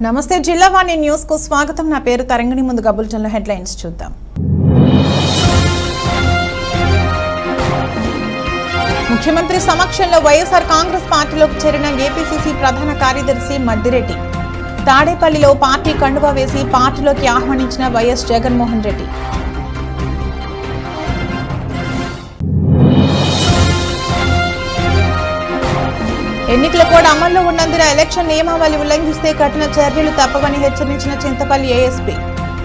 నమస్తే జిల్లావాణి న్యూస్ కు స్వాగతం. నా పేరు తరంగిణి. ముందుగా బులెటిన్ లో హెడ్లైన్స్ చూద్దాం. ముఖ్యమంత్రి సమక్షంలో వైఎస్ఆర్ కాంగ్రెస్ పార్టీలోకి చేరిన ఏపీసీసీ ప్రధాన కార్యదర్శి మద్దిరెడ్డి. తాడేపల్లిలో పార్టీ కండువా వేసి పార్టీలోకి ఆహ్వానించిన వైఎస్ జగన్మోహన్ రెడ్డి. ఎన్నికల కోడ్ అమల్లో ఉన్నందున ఎలక్షన్ నియమావళి ఉల్లంఘిస్తే కఠిన చర్యలు తప్పవని హెచ్చరించిన చింతపల్లి ఏఎస్పీ.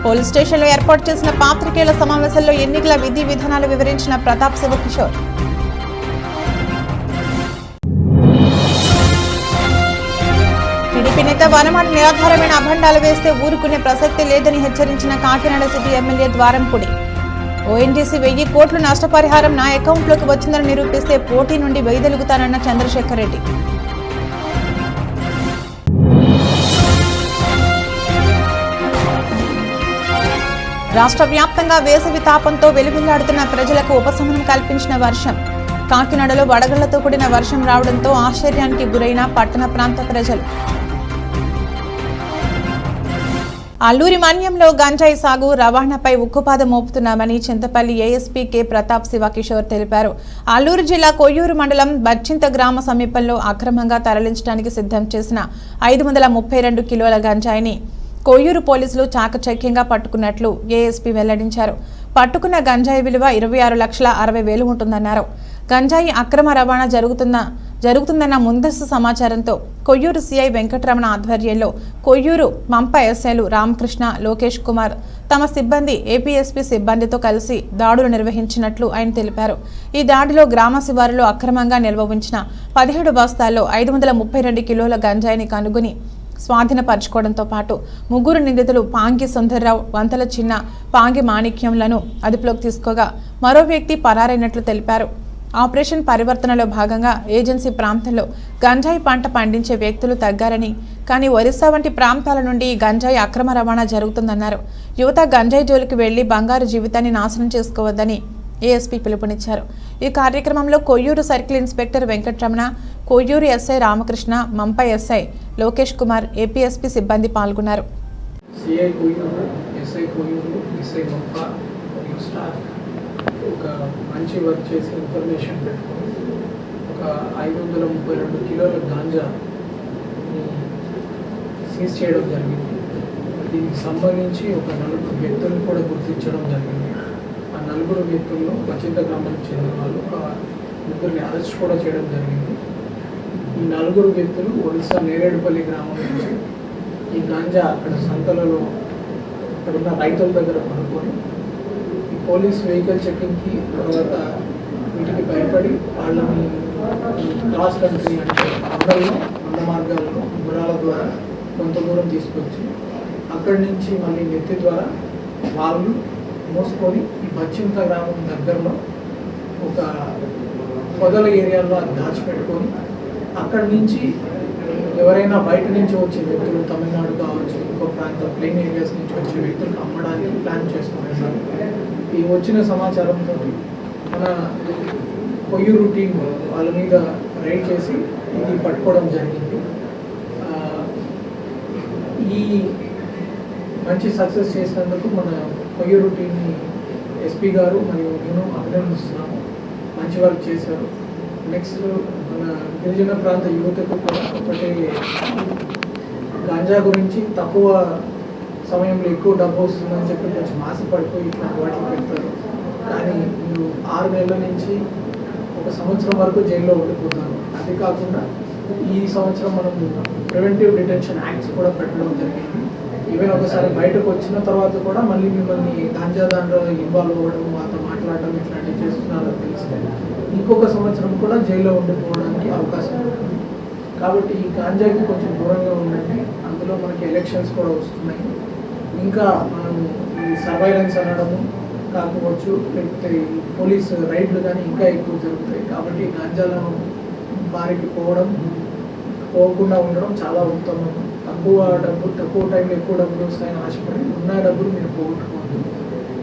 పోలీస్ స్టేషన్లో ఏర్పాటు చేసిన పాత్రికేయుల సమావేశంలో ఎన్నికల విధి విధానాలు వివరించిన ప్రతాప్ శివకిషోర్. టీడీపీ నేత వనమాటి నిరాధారమైన అభండాలు వేస్తే ఊరుకునే ప్రసక్తి లేదని హెచ్చరించిన Kakinada city MLA Dwarampudi. ONGC 1000 కోట్లు నష్టపరిహారం నా అకౌంట్లోకి వచ్చిందని నిరూపిస్తే పోటీ నుండి వైదొలుగుతానన్న చంద్రశేఖర్ రెడ్డి. రాష్ట్ర వ్యాప్తంగా వేసవి తాపంతో వెలుగులాడుతున్న ప్రజలకు ఉపశమనం కల్పించిన వర్షం. కాకినాడలో వడగళ్లతో కూడిన వర్షం రావడంతో ఆశ్చర్యానికి గురైన పట్టణ ప్రాంత ప్రజలు. అల్లూరి మన్యంలో గంజాయి సాగు రవాణాపై ఉక్కుపాదం మోపుతున్నామని చింతపల్లి ఏఎస్పీ కె ప్రతాప్ శివకిషోర్ తెలిపారు. అల్లూరు జిల్లా కొయ్యూరు మండలం బచ్చింత గ్రామ సమీపంలో అక్రమంగా తరలించడానికి సిద్ధం చేసిన 532 కిలోల గంజాయిని కొయ్యూరు పోలీసులు చాకచక్యంగా పట్టుకున్నట్లు ఏఎస్పీ వెల్లడించారు. పట్టుకున్న గంజాయి విలువ 26,60,000 ఉంటుందన్నారు. గంజాయి అక్రమ రవాణా జరుగుతుందన్న ముందస్తు సమాచారంతో కొయ్యూరు సిఐ వెంకటరమణ ఆధ్వర్యంలో కొయ్యూరు మంప ఎస్ఐలు రామకృష్ణ, లోకేష్ కుమార్ తమ సిబ్బంది ఏపీఎస్పీ సిబ్బందితో కలిసి దాడులు నిర్వహించినట్లు ఆయన తెలిపారు. ఈ దాడిలో గ్రామ శివారులో అక్రమంగా నిల్వ ఉంచిన 17 బస్తాల్లో 532 కిలోల గంజాయిని కనుగొని స్వాధీనపరచుకోవడంతో పాటు 3 నిందితులు పాంగి సుందర్రావు, వంతల చిన్న, పాంగి మాణిక్యంలను అదుపులోకి తీసుకోగా మరో వ్యక్తి పరారైనట్లు తెలిపారు. ఆపరేషన్ పరివర్తనలో భాగంగా ఏజెన్సీ ప్రాంతంలో గంజాయి పంట పండించే వ్యక్తులు తగ్గారని, కానీ ఒరిస్సా వంటి ప్రాంతాల నుండి గంజాయి అక్రమ రవాణా జరుగుతుందన్నారు. యువత గంజాయి జోలికి వెళ్లి బంగారు జీవితాన్ని నాశనం చేసుకోవద్దని ఏఎస్పీ పిలుపునిచ్చారు. ఈ కార్యక్రమంలో Koyyuru circle inspector Venkataramana, Koyyuru SI Ramakrishna, Mampa SI Lokesh Kumar, APSP సిబ్బంది పాల్గొన్నారు. ఒక మంచి వర్క్ చేసి ఇన్ఫర్మేషన్ పెట్టుకొని ఒక 532 కిలోల గాంజా సీజ్ చేయడం జరిగింది. దీనికి సంబంధించి ఒక 4 వ్యక్తులను కూడా గుర్తించడం జరిగింది. ఆ 4 వ్యక్తుల్లో బచింత గ్రామానికి చెందిన వాళ్ళు ఒక 3 అరెస్ట్ కూడా చేయడం జరిగింది. ఈ 4 వ్యక్తులు ఒడిశా నేరేడుపల్లి గ్రామం నుంచి ఈ గాంజా అక్కడ సంతలలో అక్కడున్న రైతుల దగ్గర కొనుక్కొని పోలీస్ వెహికల్ చెకింగ్కి తర్వాత వీటికి భయపడి వాళ్ళని క్రాస్ కంట్రీ అంటే కొండ మార్గాల్లో గుర్రాల ద్వారా కొంత దూరం తీసుకొచ్చి అక్కడి నుంచి మళ్ళీ నెత్తి ద్వారా వాళ్ళు మోసుకొని ఈ బచ్చింత గ్రామం దగ్గరలో ఒక పొదల ఏరియాలో అది దాచిపెట్టుకొని అక్కడి నుంచి ఎవరైనా బయట నుంచి వచ్చే వ్యక్తులు, తమిళనాడు కావచ్చు, ఇంకో ప్రాంతం ప్లెయిన్ ఏరియాస్ నుంచి వచ్చే వ్యక్తులకు అమ్మడానికి ప్లాన్ చేసుకునేసారు. ఈ వచ్చిన సమాచారంతో మన కొయ్యూరు టీం వాళ్ళ మీద రైడ్ చేసి ఇది పట్టుకోవడం జరిగింది. ఈ మంచి సక్సెస్ చేసినందుకు మన కొయ్యూరు టీంని ఎస్పీ గారు మరియు నేను అభినందిస్తున్నాము. మంచి వర్క్ చేశారు. నెక్స్ట్ మన గిరిజన ప్రాంత యువతకు కూడా ఒకటి గాంజా గురించి తక్కువ సమయంలో ఎక్కువ డబ్బు వస్తుందని చెప్పి కొంచెం ఆశపడిపోయి ఇట్లాంటి వాటికి పెడతారు. కానీ మీరు 6 నెలల నుంచి 1 సంవత్సరం వరకు జైల్లో ఉండిపోతారు. అది కాకుండా ఈ సంవత్సరం మనం ప్రివెంటివ్ డిటెన్షన్ యాక్ట్స్ కూడా పెట్టడం జరిగింది. ఈవెన్ ఒకసారి బయటకు వచ్చిన తర్వాత కూడా మళ్ళీ మిమ్మల్ని గాంజా దాంట్లో ఇన్వాల్వ్ అవ్వడం, వాళ్ళతో మాట్లాడడం ఇట్లాంటివి చేస్తున్నారని తెలిస్తే ఇంకొక సంవత్సరం కూడా జైల్లో ఉండిపోవడానికి అవకాశం ఉంటుంది. కాబట్టి ఈ గాంజాకి కొంచెం దూరంగా ఉండండి. అందులో మనకి ఎలక్షన్స్ కూడా వస్తున్నాయి. ఇంకా మనం ఈ సర్వైలెన్స్ అనడము కాకపోవచ్చు, లేకపోతే పోలీస్ రైడ్లు కానీ ఇంకా ఎక్కువ జరుగుతాయి. కాబట్టి గాంజాలను బారికి పోకుండా ఉండడం చాలా ఉత్తమం. తక్కువ టైంలో ఎక్కువ డబ్బులు వస్తాయని ఆశపడి ఉన్న డబ్బులు మీరు పోగొట్టుకోవద్దు.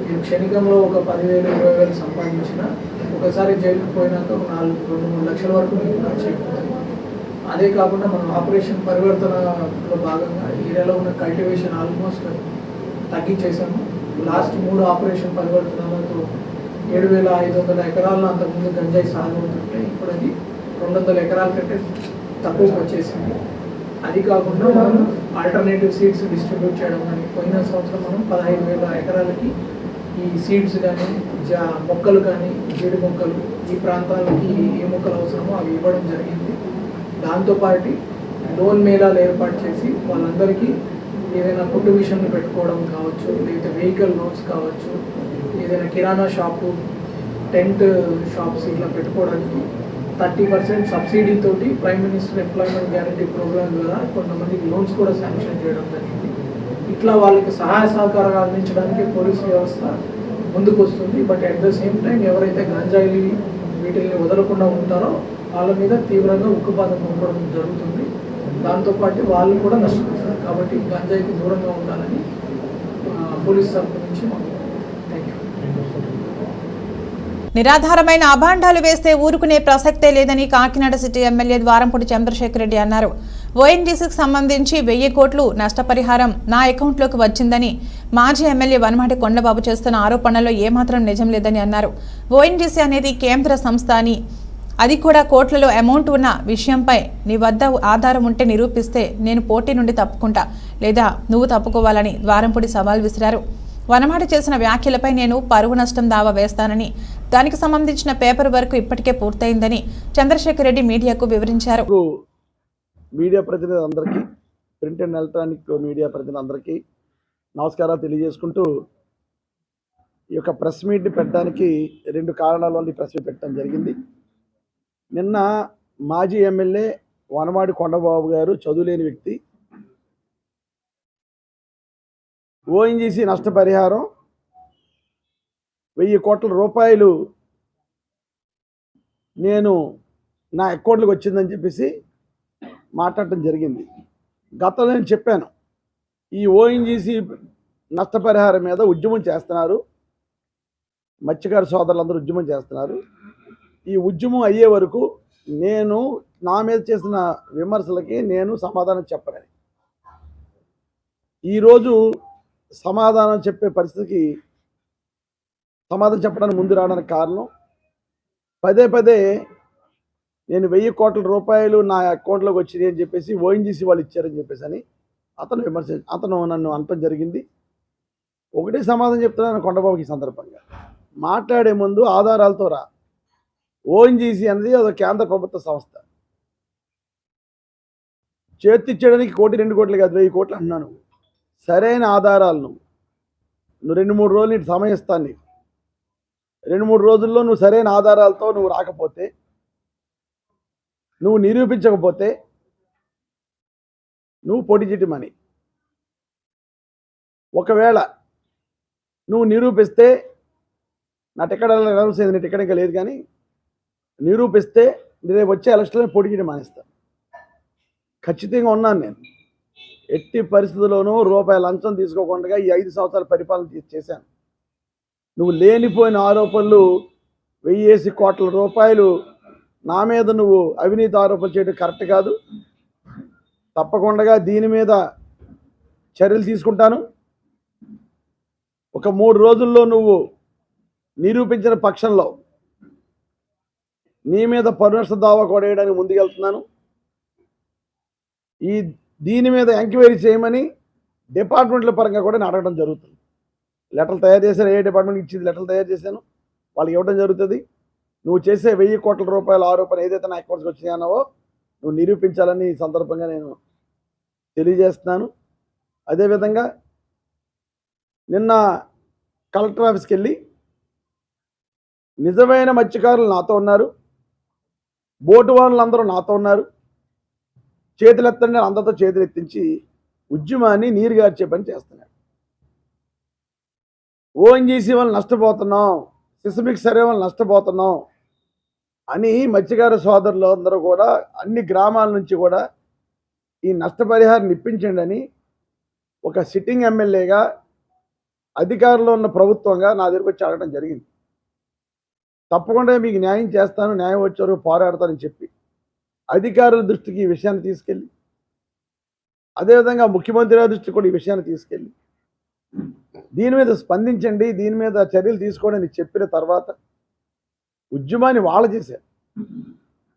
మీరు క్షణికంలో ఒక 10,000, 20,000 సంపాదించిన ఒకసారి జైలుకు పోయినాక 2-3 లక్షల వరకు మీకు ఖర్చు అయిపోతుంది. అదే కాకుండా మనం ఆపరేషన్ పరివర్తనలో భాగంగా ఏరియాలో ఉన్న కల్టివేషన్ ఆల్మోస్ట్ తగ్గించేసాము. లాస్ట్ 3 ఆపరేషన్ పరివర్తనలతో 7,500 ఎకరాలను అంతకుముందు గంజాయి సాగు అవుతుంటే ఇప్పుడు అది 200 ఎకరాల కంటే తక్కువకి వచ్చేసింది. అది కాకుండా మనం ఆల్టర్నేటివ్ సీడ్స్ డిస్ట్రిబ్యూట్ చేయడం కానీ పోయిన సంవత్సరం మనం 15,000 ఎకరాలకి ఈ సీడ్స్ కానీ మొక్కలు కానీ జీడి మొక్కలు ఈ ప్రాంతాలకి ఏ మొక్కలు అవసరమో అవి ఇవ్వడం జరిగింది. దాంతోపాటు లోన్ మేళాలు ఏర్పాటు చేసి వాళ్ళందరికీ ఏదైనా కుట్టు మిషన్లు పెట్టుకోవడం కావచ్చు, లేదా వెహికల్ లోన్స్ కావచ్చు, ఏదైనా కిరాణా షాపు, టెంట్ షాప్స్ ఇట్లా పెట్టుకోవడానికి 30% సబ్సిడీతోటి prime minister employment guarantee programme ద్వారా కొంతమందికి లోన్స్ కూడా శాంక్షన్ చేయడం జరిగింది. ఇట్లా వాళ్ళకి సహాయ సహకారాలు అందించడానికి పోలీసు వ్యవస్థ ముందుకు వస్తుంది. But at the same time ఎవరైతే గంజాయి వీటిని వదలకుండా ఉంటారో వాళ్ళ మీద తీవ్రంగా ఉక్కుపాదం మోపడం జరుగుతుంది. దాంతోపాటు వాళ్ళు కూడా నష్టపోతారు. కాబట్టి గంజాయికి దూరంగా ఉండాలని పోలీస్ తరఫు నుంచి మాకు థ్యాంక్ యూ. నిరాధారమైన అభాండాలు వేస్తే ఊరుకునే ప్రసక్తే లేదని కాకినాడ సిటీ ఎమ్మెల్యే ద్వారంపూడి చంద్రశేఖర్ రెడ్డి అన్నారు. ఓఎన్జీసీకి సంబంధించి 1000 కోట్లు నష్టపరిహారం నా అకౌంట్లోకి వచ్చిందని మాజీ ఎమ్మెల్యే వనమాటి కొండబాబు చేస్తున్న ఆరోపణల్లో ఏమాత్రం నిజం లేదని అన్నారు. ఓఎన్జీసీ అనేది కేంద్ర సంస్థ అని, అది కూడా కోట్లలో అమౌంట్ ఉన్న విషయంపై నీ వద్ద ఆధారం ఉంటే నిరూపిస్తే నేను పోటీ నుండి తప్పుకుంటా, లేదా నువ్వు తప్పుకోవాలని ద్వారంపూడి సవాల్ విసిరారు. వనమాటి చేసిన వ్యాఖ్యలపై నేను పరువు నష్టం దావా వేస్తానని, దానికి సంబంధించిన పేపర్ వర్క్ ఇప్పటికే పూర్తయిందని చంద్రశేఖర్ రెడ్డి మీడియాకు వివరించారు. మీడియా ప్రతినిధులందరికీ, ప్రింట్ అండ్ ఎలక్ట్రానిక్ మీడియా ప్రతినిధులందరికీ నమస్కారాలు తెలియజేసుకుంటూ, ఈ యొక్క ప్రెస్ మీట్ని పెట్టడానికి 2 కారణాల వల్ల ఈ ప్రెస్ మీట్ పెట్టడం జరిగింది. నిన్న మాజీ ఎమ్మెల్యే వనమాడి కొండబాబు గారు చదువులేని వ్యక్తి ఓఎన్జీసీ నష్టపరిహారం 1000 కోట్ల రూపాయలు నేను నా అకౌంట్లోకి వచ్చిందని చెప్పేసి మాట్లాడటం జరిగింది. గతంలో నేను చెప్పాను, ఈ ఓఎన్జీసీ నష్టపరిహారం మీద ఉద్యమం చేస్తున్నారు, మత్స్యకార సోదరులందరూ ఉద్యమం చేస్తున్నారు. ఈ ఉద్యమం అయ్యే వరకు నేను నా మీద చేసిన విమర్శలకి నేను సమాధానం చెప్పలేను. ఈరోజు సమాధానం చెప్పే పరిస్థితికి, సమాధానం చెప్పడానికి ముందు రావడానికి కారణం, పదే పదే నేను 1000 కోట్ల రూపాయలు నా అకౌంట్లోకి వచ్చినాయి అని చెప్పేసి ఓఎన్జీసీ వాళ్ళు ఇచ్చారని చెప్పేసి అని అతను నన్ను అనటం జరిగింది. ఒకటే సమాధానం చెప్తున్నాను కొండబాబుకి. సందర్భంగా మాట్లాడే ముందు ఆధారాలతో రా. ఓఎన్జీసీ అనేది అది కేంద్ర ప్రభుత్వ సంస్థ. చేతిచ్చడానికి 1 కోటి 2 కోట్లు కాదు, 1000 కోట్లు అంటున్నాను. సరైన ఆధారాలు నువ్వు 2-3 రోజులు నీకు సమయం ఇస్తాను. నీకు 2-3 రోజుల్లో నువ్వు సరైన ఆధారాలతో నువ్వు రాకపోతే, నువ్వు నిరూపించకపోతే నువ్వు పోటీ చేయమని. ఒకవేళ నువ్వు నిరూపిస్తే, నా టికెట్ అనౌన్స్ అయింది, నీ టికెట్ ఇంకా లేదు, కానీ నిరూపిస్తే రేపు వచ్చే ఎలక్షన్లో పోటీ చేయడం మానేస్తాను. ఖచ్చితంగా ఉన్నాను నేను. ఎట్టి పరిస్థితుల్లోనూ రూపాయి లంచం తీసుకోకుండా ఈ 5 సంవత్సరాల పరిపాలన చేశాను. నువ్వు లేనిపోయిన ఆరోపణలు 1000 కోట్ల రూపాయలు నా మీద నువ్వు అవినీతి ఆరోపణలు చేయడం కరెక్ట్ కాదు. తప్పకుండా దీని మీద చర్యలు తీసుకుంటాను. ఒక 3 రోజుల్లో నువ్వు నిరూపించిన పక్షంలో నీ మీద పరునష్ట దావా కూడా వేయడానికి ముందుకెళ్తున్నాను. దీని మీద ఎంక్వైరీ చేయమని డిపార్ట్మెంట్ల పరంగా కూడా నేను అడగడం జరుగుతుంది. లెటర్లు తయారు చేశాను, ఏ డిపార్ట్మెంట్కి ఇచ్చింది లెటర్లు తయారు చేశాను, వాళ్ళకి ఇవ్వడం జరుగుతుంది. నువ్వు చేసే 1000 కోట్ల రూపాయల ఆరోపణ ఏదైతే నా అకౌంట్స్కి వచ్చినాయో నువ్వు నిరూపించాలని ఈ సందర్భంగా నేను తెలియజేస్తున్నాను. అదేవిధంగా నిన్న కలెక్టర్ ఆఫీస్కి వెళ్ళి నిజమైన మత్స్యకారులు నాతో ఉన్నారు, బోటు వాళ్ళందరూ నాతో ఉన్నారు, చేతులు ఎత్తండి అందరితో చేతులు ఎత్తించి ఉద్యమాన్ని నీరుగార్చే పని చేస్తున్నాడు. ఓఎన్జీసీ వల్ల నష్టపోతున్నాం, సిస్మిక్ సర్వే వల్ల నష్టపోతున్నాం అని మత్స్యకార సోదరులు అందరూ కూడా అన్ని గ్రామాల నుంచి కూడా ఈ నష్టపరిహారం ఇప్పించండి అని ఒక సిట్టింగ్ ఎమ్మెల్యేగా, అధికారంలో ఉన్న ప్రభుత్వంగా నా దగ్గరకు వచ్చి అడగడం జరిగింది. తప్పకుండా మీకు న్యాయం చేస్తాను, న్యాయం వచ్చే వరకు పోరాడతానని చెప్పి అధికారుల దృష్టికి ఈ విషయాన్ని తీసుకెళ్ళి, అదేవిధంగా ముఖ్యమంత్రి గారి దృష్టికి కూడా ఈ విషయాన్ని తీసుకెళ్ళి దీని మీద స్పందించండి, దీని మీద చర్యలు తీసుకోండి అని చెప్పిన తర్వాత ఉద్యమాన్ని వాళ్ళు చేశారు.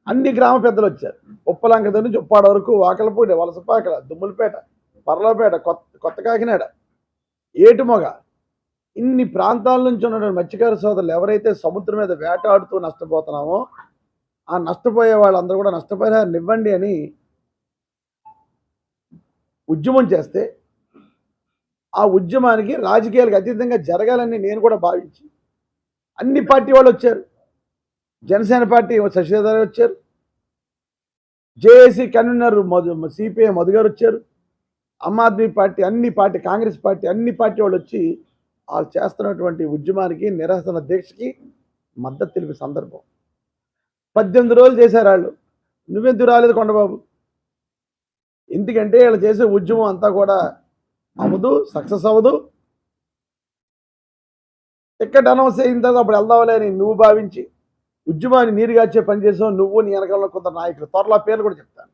అన్ని గ్రామ పెద్దలు వచ్చారు. ఉప్పలంక నుంచి ఉప్పాడ వరకు, వాకలపూడి, వలసపాకల, దుమ్ములపేట, పర్లపేట, కొత్త కాకినాడ, ఏటుమొగ, ఇన్ని ప్రాంతాల నుంచి ఉన్నటువంటి మత్స్యకార సోదరులు ఎవరైతే సముద్రం మీద వేటాడుతూ నష్టపోతున్నామో ఆ నష్టపోయే వాళ్ళందరూ కూడా నష్టపరిహారం ఇవ్వండి అని ఉద్యమం చేస్తే ఆ ఉద్యమానికి రాజకీయాలకు అతీతంగా జరగాలని నేను కూడా భావించి అన్ని పార్టీ వాళ్ళు వచ్చారు. జనసేన పార్టీ శశిధర్ వచ్చారు, జేఏసీ కన్వీనర్ సిపిఐ మధు గారు వచ్చారు, ఆమ్ ఆద్మీ పార్టీ, అన్ని పార్టీ, కాంగ్రెస్ పార్టీ, అన్ని పార్టీ వాళ్ళు వచ్చి వాళ్ళు చేస్తున్నటువంటి ఉద్యమానికి, నిరసన దీక్షకి మద్దతు తెలిపే సందర్భం. 18 రోజులు చేశారు వాళ్ళు. నువ్వెందుకు రాలేదు కొండబాబు? ఎందుకంటే వీళ్ళు చేసే ఉద్యమం అంతా కూడా అవ్వదు, సక్సెస్ అవ్వదు. టికెట్ అనౌన్స్ అయిన తర్వాత అప్పుడు వెళ్దాంలే అని నువ్వు భావించి ఉద్యమాన్ని నీరుగార్చే పని చేసావు నువ్వు, నీ వెనకాల కొంత నాయకులు. త్వరలో పేర్లు కూడా చెప్తాను.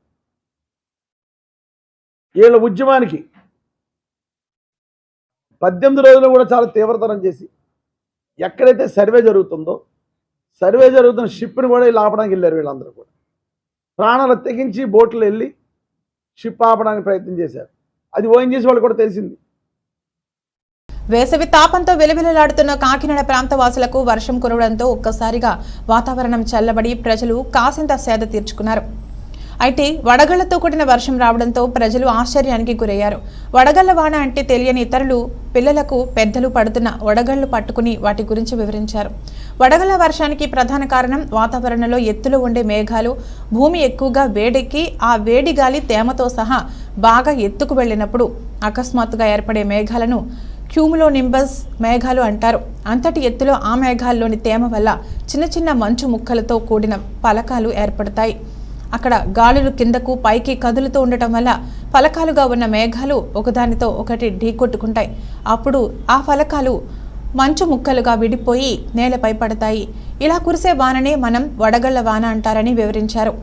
వీళ్ళ ఉద్యమానికి 18 రోజులు కూడా చాలా తీవ్రతరం చేసి ఎక్కడైతే సర్వే జరుగుతుందో సర్వే జరుగుతున్న షిప్ని కూడా వీళ్ళు ఆపడానికి వెళ్ళారు. వీళ్ళందరూ కూడా ప్రాణాలు తెగించి బోట్లు వెళ్ళి షిప్ ఆపడానికి ప్రయత్నం చేశారు. అది ఓఎన్జీసీ వాళ్ళు కూడా తెలిసింది. వేసవి తాపంతో వెలువెలలాడుతున్న కాకినాడ ప్రాంత వాసులకు వర్షం కురవడంతో ఒక్కసారిగా వాతావరణం చల్లబడి ప్రజలు కాసింత సేద తీర్చుకున్నారు. అయితే వడగళ్లతో కూడిన వర్షం రావడంతో ప్రజలు ఆశ్చర్యానికి గురయ్యారు. వడగళ్ల వాన అంటే తెలియని ఇతరులు పిల్లలకు పెద్దలు పడుతున్న వడగళ్లు పట్టుకుని వాటి గురించి వివరించారు. వడగళ్ల వర్షానికి ప్రధాన కారణం వాతావరణంలో ఎత్తులో ఉండే మేఘాలు. భూమి ఎక్కువగా వేడెక్కి ఆ వేడి గాలి తేమతో సహా బాగా ఎత్తుకు వెళ్ళినప్పుడు అకస్మాత్తుగా ఏర్పడే మేఘాలను క్యూములోనింబస్ మేఘాలు అంటారు. అంతటి ఎత్తులో ఆ మేఘాల్లోని తేమ వల్ల చిన్న చిన్న మంచు ముక్కలతో కూడిన ఫలకాలు ఏర్పడతాయి. అక్కడ గాలులు కిందకు పైకి కదులుతూ ఉండటం వల్ల ఫలకాలుగా ఉన్న మేఘాలు ఒకదానితో ఒకటి ఢీకొట్టుకుంటాయి. అప్పుడు ఆ ఫలకాలు మంచు ముక్కలుగా విడిపోయి నేలపై పడతాయి. ఇలా కురిసే వాననే మనం వడగళ్ల వాన అంటారని వివరించారు.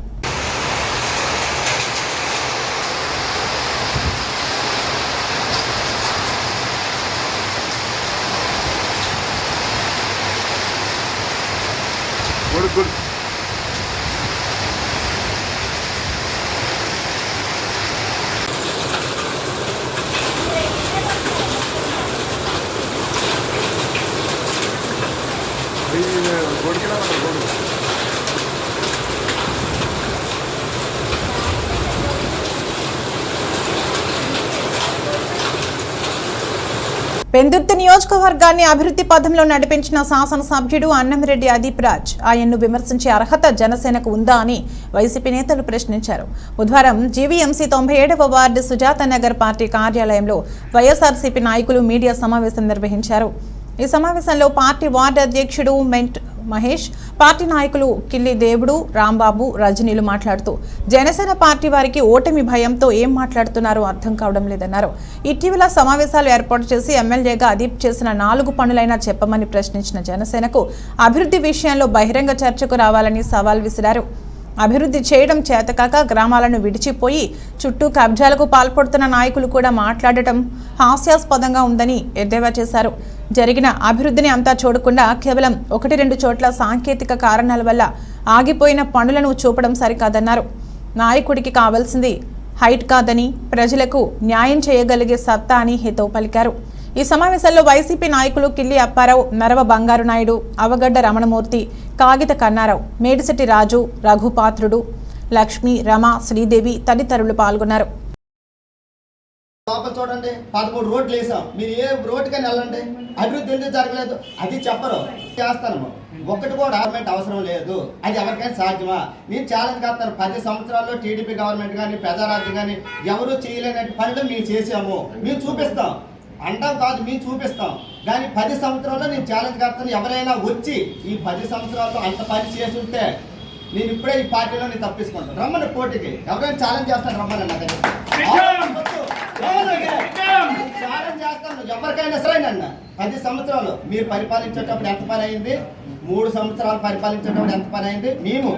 పెందుర్తి నియోజకవర్గాన్ని అభివృద్ధి పథంలో నడిపించిన శాసనసభ్యుడు అన్నంరెడ్డి అదీప్ రాజ్ ఆయన్ను విమర్శించే అర్హత జనసేనకు ఉందా అని వైసీపీ నేతలు ప్రశ్నించారు. బుధవారం జీవీఎంసీ 97వ వార్డు సుజాత నగర్ పార్టీ కార్యాలయంలో వైఎస్ఆర్సీపీ నాయకులు మీడియా సమావేశం నిర్వహించారు. ఈ సమావేశంలో పార్టీ వార్డు అధ్యక్షుడు మహేష్, పార్టీ నాయకులు కిల్లి దేవుడు, రాంబాబు, రజనీలు మాట్లాడుతూ జనసేన పార్టీ వారికి ఓటమి భయంతో ఏం మాట్లాడుతున్నారో అర్థం కావడం లేదన్నారు. ఇటీవల సమావేశాలు ఏర్పాటు చేసి ఎమ్మెల్యేగా అదీప్ చేసిన 4 పనులైనా చెప్పమని ప్రశ్నించిన జనసేనకు అభివృద్ధి విషయంలో బహిరంగ చర్చకు రావాలని సవాల్ విసిరారు. అభివృద్ధి చేయడం చేతకాక గ్రామాలను విడిచిపోయి చుట్టూ కబ్జాలకు పాల్పడుతున్న నాయకులు కూడా మాట్లాడటం హాస్యాస్పదంగా ఉందని ఎద్దేవా చేశారు. జరిగిన అభివృద్ధిని అంతా చూడకుండా కేవలం 1-2 చోట్ల సాంకేతిక కారణాల వల్ల ఆగిపోయిన పనులను చూపడం సరికాదన్నారు. నాయకుడికి కావాల్సింది హైట్ కాదని, ప్రజలకు న్యాయం చేయగలిగే సత్తా అని హితవు పలికారు. ఈ సమావేశంలో వైసీపీ నాయకులు కిల్లి అప్పారావు, నరవ బంగారు నాయుడు, అవగడ్డ రమణమూర్తి, కాగిత కన్నారావు, మేడిశెట్టి రాజు, రఘుపాత్రుడు, లక్ష్మి, రమ, శ్రీదేవి తదితరులు పాల్గొన్నారు. చూడండి 13 రోడ్లు వేసాం. మీరు ఏ రోడ్డుకని వెళ్ళండి, అభివృద్ధి ఎందుకు జరగలేదు అది చెప్పరు. చేస్తాను ఒక్కటి కూడా గవర్నమెంట్ అవసరం లేదు, అది ఎవరికైనా సాధ్యమా? నేను ఛాలెంజ్ చేస్తాను. 10 సంవత్సరాల్లో టీడీపీ గవర్నమెంట్ కానీ ప్రజారాజ్యం కానీ ఎవరు చేయలేనట్టు పనులు మేము చేసాము, మేము చూపిస్తాం అంటాం కాదు, మేము చూపిస్తాం. కానీ 10 సంవత్సరాల్లో నేను ఛాలెంజ్ చేస్తాను. ఎవరైనా వచ్చి ఈ 10 సంవత్సరాల్లో అంత పని చేసి ఉంటే నేను ఇప్పుడే ఈ పార్టీలో నేను తప్పించుకుంటాను. రమ్మని పోటీకి ఎవరైనా ఛాలెంజ్ చేస్తాను, రమ్మని ఛాలెంజ్ చేస్తాను. ఎవరికైనా సరేనన్న 10 సంవత్సరాలు మీరు పరిపాలించేటప్పుడు ఎంత పని అయింది, 3 సంవత్సరాలు పరిపాలించేటప్పుడు ఎంత పని అయింది, మేము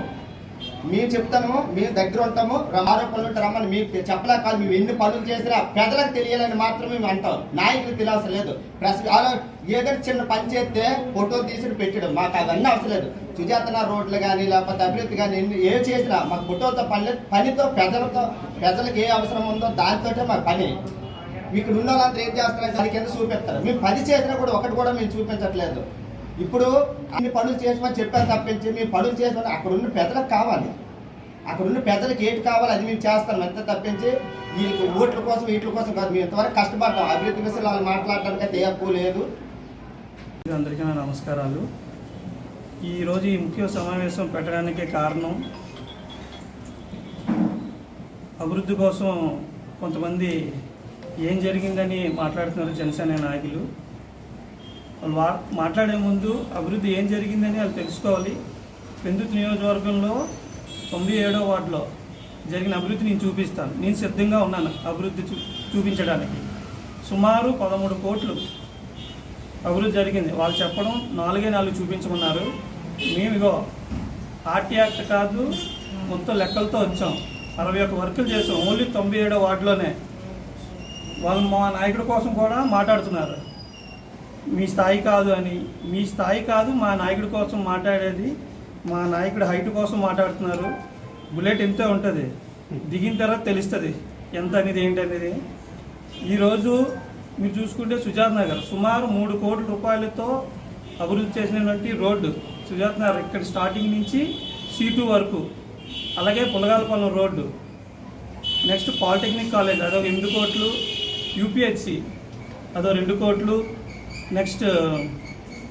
మేము చెప్తాము, మేము దగ్గర ఉంటాము, ఆరోపణలు ఉంటే రమ్మని మీకు చెప్పలే కాదు. మేము ఎన్ని పనులు చేసినా ప్రజలకు తెలియాలని మాత్రమే మేము అంటాం, నాయకులకు తెలియవసరం లేదు. ఏదైనా చిన్న పని చేస్తే ఫోటోలు తీసి పెట్టడం మాకు అవన్నీ అవసరం లేదు. సుజాతన రోడ్లు కానీ లేకపోతే అభివృద్ధి కానీ ఏ చేసినా మాకు ఫోటోలతో పని లేదు. పనితో ప్రజలకు ఏ అవసరం ఉందో దానితోటే మాకు పని. ఇక్కడ ఉన్న వాళ్ళంతా ఏం చేస్తారంటే అది కింద చూపిస్తారు. మేము 10 చేసినా కూడా ఒకటి కూడా మేము చూపించట్లేదు. ఇప్పుడు అన్ని పనులు చేసామని చెప్పారు తప్పించి మేము పనులు చేసామని అక్కడ ఉన్న ప్రజలకు కావాలి, అక్కడ ఉన్న ప్రజలకు ఏంటి కావాలి అది మేము చేస్తాం అంతే తప్పించి వీళ్ళకి ఓట్ల కోసం వీటి కోసం కాదు. మేము ఇంతవరకు కష్టపడతాం. అభివృద్ధి విషయాలు వాళ్ళు మాట్లాడడానికి అయితే ఎక్కువ లేదు. అందరికీ నా నమస్కారాలు. ఈరోజు ఈ ముఖ్య సమావేశం పెట్టడానికి కారణం అభివృద్ధి కోసం కొంతమంది ఏం జరిగిందని మాట్లాడుతున్నారు జనసేన నాయకులు. వాళ్ళు మాట్లాడే ముందు అభివృద్ధి ఏం జరిగిందని వాళ్ళు తెలుసుకోవాలి. పెందుర్తి నియోజకవర్గంలో 97వ వార్డులో జరిగిన అభివృద్ధి నేను చూపిస్తాను. నేను సిద్ధంగా ఉన్నాను అభివృద్ధి చూపించడానికి. సుమారు 13 కోట్లు అభివృద్ధి జరిగింది. వాళ్ళు చెప్పడం 4 చూపించమన్నారు. మేము ఇగో ఆర్టీ యాక్ట్ కాదు మొత్తం లెక్కలతో వచ్చాం. 61 వర్కులు చేసాం ఓన్లీ 97వ వార్డులోనే. వాళ్ళు మా నాయకుడి కోసం కూడా మాట్లాడుతున్నారు. మీ స్థాయి కాదు అని. మీ స్థాయి కాదు, మా నాయకుడి కోసం మాట్లాడేది. మా నాయకుడి హైట్ కోసం మాట్లాడుతున్నారు. బుల్లెట్ ఎంతో ఉంటుంది, దిగిన తర్వాత తెలుస్తుంది ఎంత అనేది ఏంటనేది. ఈరోజు మీరు చూసుకుంటే సుజాత్ నగర్ సుమారు 3 కోట్ల రూపాయలతో అభివృద్ధి చేసినటువంటి రోడ్డు సుజాత్ నగర్ ఇక్కడ స్టార్టింగ్ నుంచి C2 వరకు. అలాగే పులగాలపాలెం రోడ్డు, నెక్స్ట్ పాలిటెక్నిక్ కాలేజ్ అదొక 8 కోట్లు, UPHC అదో 2 కోట్లు, నెక్స్ట్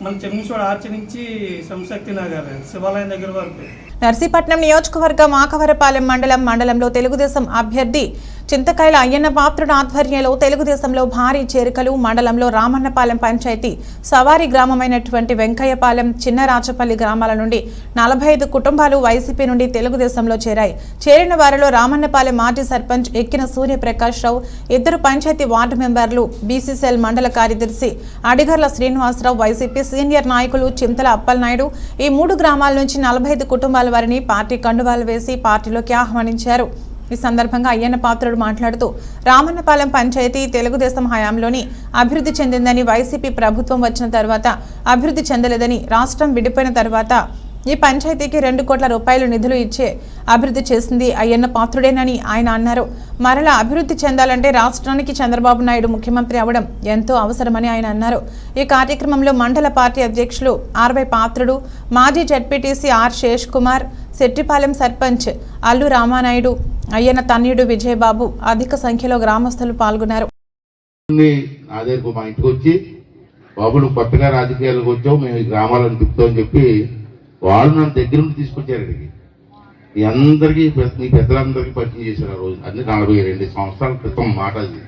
మన చెంగుచోడ ఆర్చి నుంచి సంశక్తి నగర్ శివాలయం దగ్గర వరకు. నర్సీపట్నం నియోజకవర్గం ఆకవరపాలెం మండలంలో తెలుగుదేశం అభ్యర్థి చింతకాయల అయ్యన్న పాత్రుడు ఆధ్వర్యంలో తెలుగుదేశంలో భారీ చేరికలు. మండలంలో రామన్నపాలెం పంచాయతీ సవారి గ్రామమైనటువంటి వెంకయ్యపాలెం, చిన్నరాచపల్లి గ్రామాల నుండి 45 కుటుంబాలు వైసీపీ నుండి తెలుగుదేశంలో చేరాయి. చేరిన వారిలో రామన్నపాలెం మాజీ సర్పంచ్ ఎక్కిన సూర్యప్రకాష్ రావు, 2 పంచాయతీ వార్డు మెంబర్లు, BCCL మండల కార్యదర్శి అడిగర్ల శ్రీనివాసరావు, వైసీపీ సీనియర్ నాయకులు చింతల అప్పలనాయుడు ఈ 3 గ్రామాల నుంచి 45 కుటుంబాల వారిని పార్టీ కండువాలు వేసి పార్టీలోకి ఆహ్వానించారు. ఈ సందర్భంగా అయ్యన్న పాత్రుడు మాట్లాడుతూ రామన్నపాలెం పంచాయతీ తెలుగుదేశం హయాంలోని అభివృద్ధి చెందిందని, వైసీపీ ప్రభుత్వం వచ్చిన తర్వాత అభివృద్ధి చెందలేదని, రాష్ట్రం విడిపోయిన తర్వాత ఈ పంచాయతీకి 2 కోట్ల రూపాయలు నిధులు ఇచ్చే అభివృద్ధి చేసింది అయ్యన్న పాత్రుడేనని ఆయన అన్నారు. మరలా అభివృద్ధి చెందాలంటే రాష్ట్రానికి చంద్రబాబు నాయుడు ముఖ్యమంత్రి అవ్వడం ఎంతో అవసరమని ఆయన అన్నారు. ఈ కార్యక్రమంలో మండల పార్టీ అధ్యక్షులు ఆర్వై పాత్రుడు, మాజీ జడ్పీటీసీ ఆర్ శేష్ కుమార్, సెట్టిపాలెం సర్పంచ్ అల్లు రామానాయుడు, అయ్యన్న తన్యుడు విజయబాబు అధిక సంఖ్యలో గ్రామస్తులు పాల్గొన్నారు. బాబు నువ్వు కొత్తగా రాజకీయాలకు వచ్చావు, మేము ఈ గ్రామాలను తిప్పుతామని చెప్పి వాళ్ళు నన్ను దగ్గర నుండి తీసుకొచ్చారు. ఇక్కడికి మీ అందరికీ మీ పెద్దలందరికీ పరిచయం చేశారు. ఆ రోజు అన్ని 42 సంవత్సరాల క్రితం మాట అది.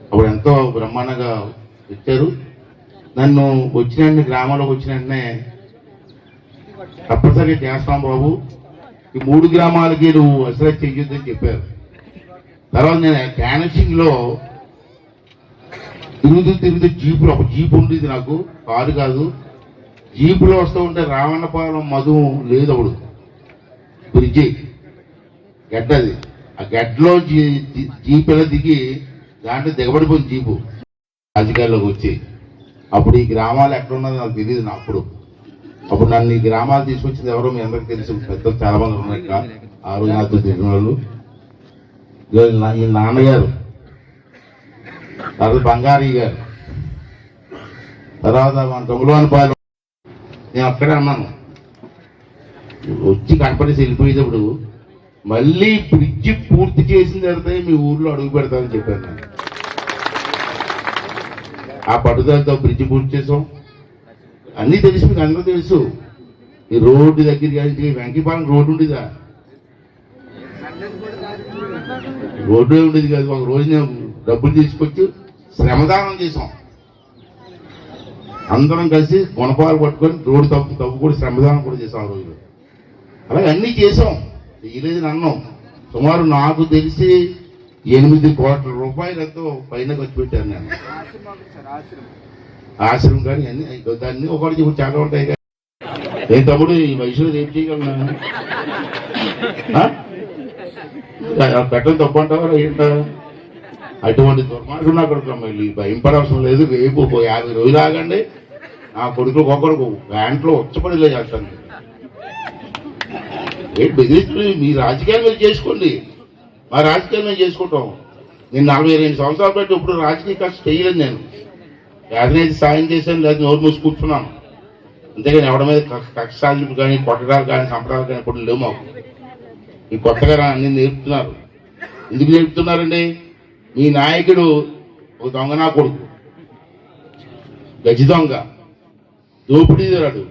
అప్పుడు ఎంతో బ్రహ్మాండంగా వచ్చారు. నన్ను వచ్చిన గ్రామంలోకి వచ్చిన వెంటనే తప్పనిసరిగా చేస్తాం బాబు, ఈ 3 గ్రామాలకి నువ్వు అసలు చెయ్యొద్దని చెప్పారు. తర్వాత నేను క్యాన్సింగ్ లో తిరుగుతూ జీపులో, ఒక జీప్ ఉండేది నాకు, కారు కాదు, జీపులో వస్తూ ఉంటే రావణపాలెం మధు లేదు అప్పుడు బ్రిడ్జి గడ్డది. ఆ గడ్డలో జీప్ ఎలా దిగి దాంట్లో దిగబడిపోయింది జీపు రాజకీయాల్లోకి వచ్చి. అప్పుడు ఈ గ్రామాలు ఎక్కడ ఉన్నది నాకు తెలియదు. అప్పుడు నన్ను ఈ గ్రామాలు తీసుకొచ్చింది ఎవరో మీ అందరికి తెలుసు, పెద్దలు చాలా మంది ఉన్నారు. ఆ రోజు నాతో తెలిసిన వాళ్ళు ఈ నాన్నగారు, తర్వాత బంగారీ గారు, తర్వాత మన తొమ్మిదివానిపాలెం. నేను అక్కడే అన్నాను, వచ్చి కనపడేసి వెళ్ళిపోయేటప్పుడు మళ్ళీ బ్రిడ్జి పూర్తి చేసిన తర్వాత మీ ఊర్లో అడుగు పెడతానని చెప్పాను. నేను ఆ పట్టుదలతో బ్రిడ్జి పూర్తి చేసాం. అన్నీ తెలుసు, మీకు అందరూ తెలుసు. ఈ రోడ్డు దగ్గరికి వెంకీపాలెం రోడ్డు ఉండేదా? రోడ్డు ఉండేది కాదు. ఒక రోజు నేను డబ్బులు తీసుకొచ్చి శ్రమదానం చేసాం. అందరం కలిసి కొనపాలు పట్టుకొని రోడ్డు తప్పు కూడా శ్రమదానం కూడా చేసాం ఆ రోజు. అలాగే అన్నీ చేసాం, చేయలేదని అన్నాం. సుమారు నాకు తెలిసి 8 కోట్ల రూపాయలు ఎంతో పైన ఖర్చు పెట్టాను నేను. ఆశ్రమం కానీ అన్ని దాన్ని ఒకటి చాలా ఉంటాయి. ఏ తమ్ముడు ఈ వయసులో ఏం చేయగలను? పెట్టడం తప్పు అంటావా ఏంటా? అటువంటి దుర్మార్గం నా కొడుకు మళ్ళీ భయంపడవసరం లేదు. రేపు 50 రోజులు ఆగండి, నా కొడుకులు ఒక్కొక్కడు బ్యాంట్లో ఉచ్చపడిలే చేస్తాను. ఏంటి బెదిరిస్తుంది? మీ రాజకీయాలు మీరు చేసుకోండి, మా రాజకీయాలు మేము చేసుకుంటాం. నేను 42 సంవత్సరాలు పెట్టి ఇప్పుడు రాజకీయ ఖర్చు చేయలేదు. నేను ఎవరినైతే సాయం చేశాను, లేదా నోరు మూసి కూర్చున్నాను. అంతేగాని ఎవరి మీద కక్ష సాధింపు కానీ కొట్టడాలు కానీ సంప్రదాయాలు కానీ ఇప్పుడు లేవు మాకు. ఈ కొత్తగా అన్ని నేర్పుతున్నారు. ఎందుకు నేర్పుతున్నారండి? మీ నాయకుడు ఒక దొంగ, నా కొడుకు గజి దొంగ, దోపిడీదారుడు,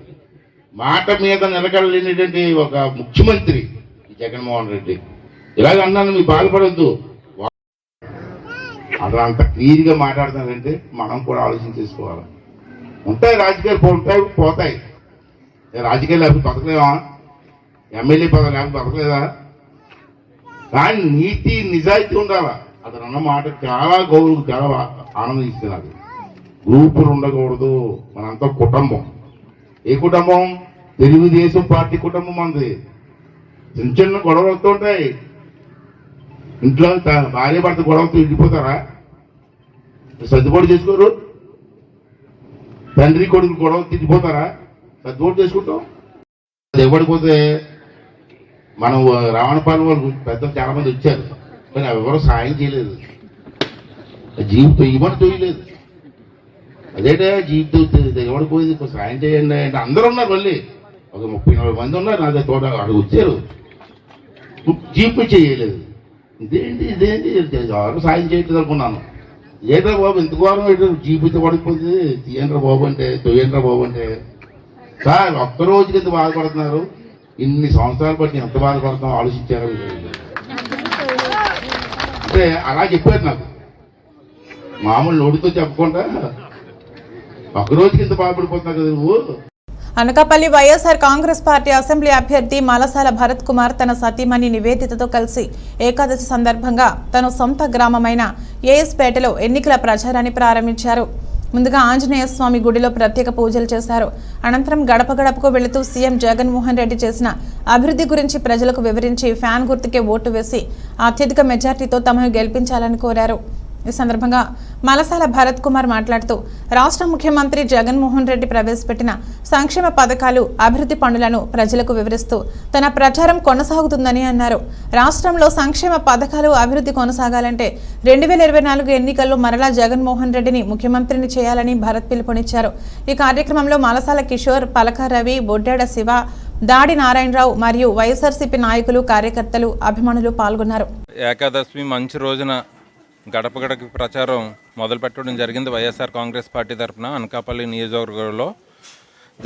మాట మీద నిలకడలేనటువంటి ఒక ముఖ్యమంత్రి జగన్మోహన్ రెడ్డి. ఇలాగ అన్నాను, మీకు బాధపడద్దు. అలా అంత క్లియర్గా మాట్లాడుతున్నారంటే మనం కూడా ఆలోచన చేసుకోవాలి. ఉంటాయి రాజకీయాలు, ఉంటాయి పోతాయి. రాజకీయాలు లేకపోతే బతకలేవా? ఎమ్మెల్యే పదవి లేకపోతే బతకలేదా? కానీ నీతి నిజాయితీ ఉండాలా. అతను అన్న మాట చాలా గౌరవం, చాలా ఆనందం ఇస్తున్నారు. గ్రూపులు ఉండకూడదు, మనంతా కుటుంబం. ఏ కుటుంబం? తెలుగుదేశం పార్టీ కుటుంబం మనది. చిన్న చిన్న గొడవలు వస్తుంటాయి ఇంట్లో. భార్య భర్త గొడవలతో వెళ్ళిపోతారా? సర్దుబాటు చేసుకోరు. తండ్రి కొడుకు గొడవ తిరిగిపోతారా? సర్దుబాటు చేసుకుంటాం. అది ఇవ్వడిపోతే మనం రావణపాలెం వాళ్ళు పెద్దలు చాలా మంది వచ్చారు, కానీ ఎవరో సాయం చేయలేదు. జీవితం ఇవ్వని తోయలేదు. అదేటే జీవితం ఇవ్వడిపోయింది, సాయం చేయండి అంటే అందరూ ఉన్నారు. మళ్ళీ ఒక 30-40 మంది ఉన్నారు నా తోట, అక్కడికి వచ్చారు, జీవితం చేయలేదు. ఇదేంటి ఎవరు సాయం చేయట్లేదు అనుకున్నాను. ఏంట్రా బాబు ఇంత ఘోరం ఏంటో, జీవితం పడిపోతుంది, తీయండ్రా బాబు అంటే, తొయ్యండ్రా బాబు అంటే. సార్ ఒక్కరోజు కింద బాధపడుతున్నారు, ఇన్ని సంవత్సరాలు బట్టి ఎంత బాధపడతాం ఆలోచించారు అంటే అలా చెప్పారు నాకు. మామూలు నోటితో చెప్పకుండా ఒక్కరోజు కింద బాధపడిపోతున్నావు కదా నువ్వు. అనకాపల్లి వైఎస్ఆర్ కాంగ్రెస్ పార్టీ అసెంబ్లీ అభ్యర్థి మలసాల భరత్ కుమార్ తన సతీమణి నివేదితతో కలిసి ఏకాదశి సందర్భంగా తన సొంత గ్రామమైన ఏఎస్పేటలో ఎన్నికల ప్రచారాన్ని ప్రారంభించారు. ముందుగా ఆంజనేయ స్వామి గుడిలో ప్రత్యేక పూజలు చేశారు. అనంతరం గడప గడపకు వెళుతూ సీఎం జగన్మోహన్ రెడ్డి చేసిన అభివృద్ధి గురించి ప్రజలకు వివరించి ఫ్యాన్ గుర్తుకే ఓటు వేసి అత్యధిక మెజార్టీతో తమను గెలిపించాలని కోరారు. ఈ సందర్భంగా మలసాల భరత్ కుమార్ మాట్లాడుతూ రాష్ట్ర ముఖ్యమంత్రి జగన్మోహన్ రెడ్డి ప్రవేశపెట్టిన సంక్షేమ పథకాలు, అభివృద్ధి పనులను ప్రజలకు వివరిస్తూ తన ప్రచారం కొనసాగుతుందని అన్నారు. రాష్ట్రంలో సంక్షేమ పథకాలు, అభివృద్ధి కొనసాగాలంటే 2024 ఎన్నికల్లో మరలా జగన్మోహన్ రెడ్డిని ముఖ్యమంత్రిని చేయాలని భరత్ పిలుపునిచ్చారు. ఈ కార్యక్రమంలో మలసాల కిషోర్, పలక రవి, బొడ్డాడ శివ, దాడి నారాయణరావు మరియు వైఎస్ఆర్సీపీ నాయకులు, కార్యకర్తలు, అభిమానులు పాల్గొన్నారు. ఏకాదశి మంచి రోజున గడప గడప ప్రచారం మొదలుపెట్టడం జరిగింది. వైఎస్ఆర్ కాంగ్రెస్ పార్టీ తరఫున అనకాపల్లి నియోజకవర్గంలో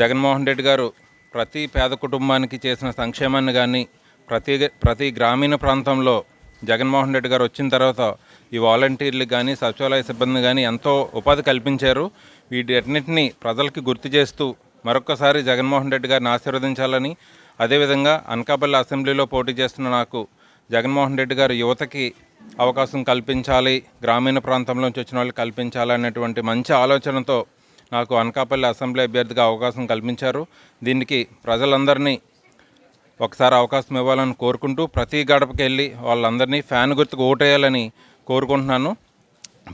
జగన్మోహన్ రెడ్డి గారు ప్రతి పేద కుటుంబానికి చేసిన సంక్షేమాన్ని కానీ, ప్రతి గ్రామీణ ప్రాంతంలో జగన్మోహన్ రెడ్డి గారు వచ్చిన తర్వాత ఈ వాలంటీర్లకు కానీ, సచివాలయ సిబ్బంది కానీ ఎంతో ఉపాధి కల్పించారు. వీటన్నిటిని ప్రజలకి గుర్తు చేస్తూ మరొకసారి జగన్మోహన్ రెడ్డి గారిని ఆశీర్వదించాలని, అదేవిధంగా అనకాపల్లి అసెంబ్లీలో పోటీ చేస్తున్న నాకు జగన్మోహన్ రెడ్డి గారు యువతకి అవకాశం కల్పించాలి, గ్రామీణ ప్రాంతంలోంచి వచ్చిన వాళ్ళకి కల్పించాలి అనేటువంటి మంచి ఆలోచనతో నాకు అనకాపల్లి అసెంబ్లీ అభ్యర్థిగా అవకాశం కల్పించారు. దీనికి ప్రజలందరినీ ఒకసారి అవకాశం ఇవ్వాలని కోరుకుంటూ ప్రతి గడపకి వెళ్ళి వాళ్ళందరినీ ఫ్యాన్ గుర్తుకు ఓటేయాలని కోరుకుంటున్నాను.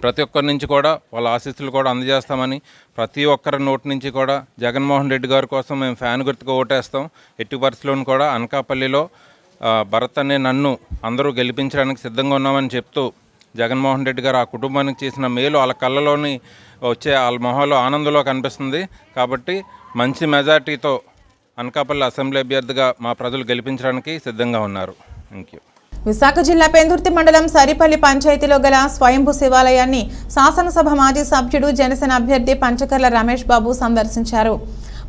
ప్రతి ఒక్కరి నుంచి కూడా వాళ్ళ ఆశీస్సులు కూడా అందజేస్తామని, ప్రతి ఒక్కరి నోటి నుంచి కూడా జగన్మోహన్ రెడ్డి గారి కోసం మేము ఫ్యాన్ గుర్తుకు ఓటేస్తాం, ఎట్టి పరిస్థితుల్లోనూ కూడా అనకాపల్లిలో భరత్ అనే నన్ను అందరూ గెలిపించడానికి సిద్ధంగా ఉన్నామని చెప్తూ జగన్మోహన్ రెడ్డి గారు ఆ కుటుంబానికి చేసిన మేలు వాళ్ళ కళ్ళలోని వచ్చే వాళ్ళ మొహాల్లో ఆనందంలో కనిపిస్తుంది. కాబట్టి మంచి మెజార్టీతో అనకాపల్లి అసెంబ్లీ అభ్యర్థిగా మా ప్రజలు గెలిపించడానికి సిద్ధంగా ఉన్నారు. Thank you. విశాఖ జిల్లా పెందుర్తి మండలం సరిపల్లి పంచాయతీలో గల స్వయంభూ శివాలయాన్ని శాసనసభ మాజీ సభ్యుడు జనసేన అభ్యర్థి పంచకర్ల రమేష్ బాబు సందర్శించారు.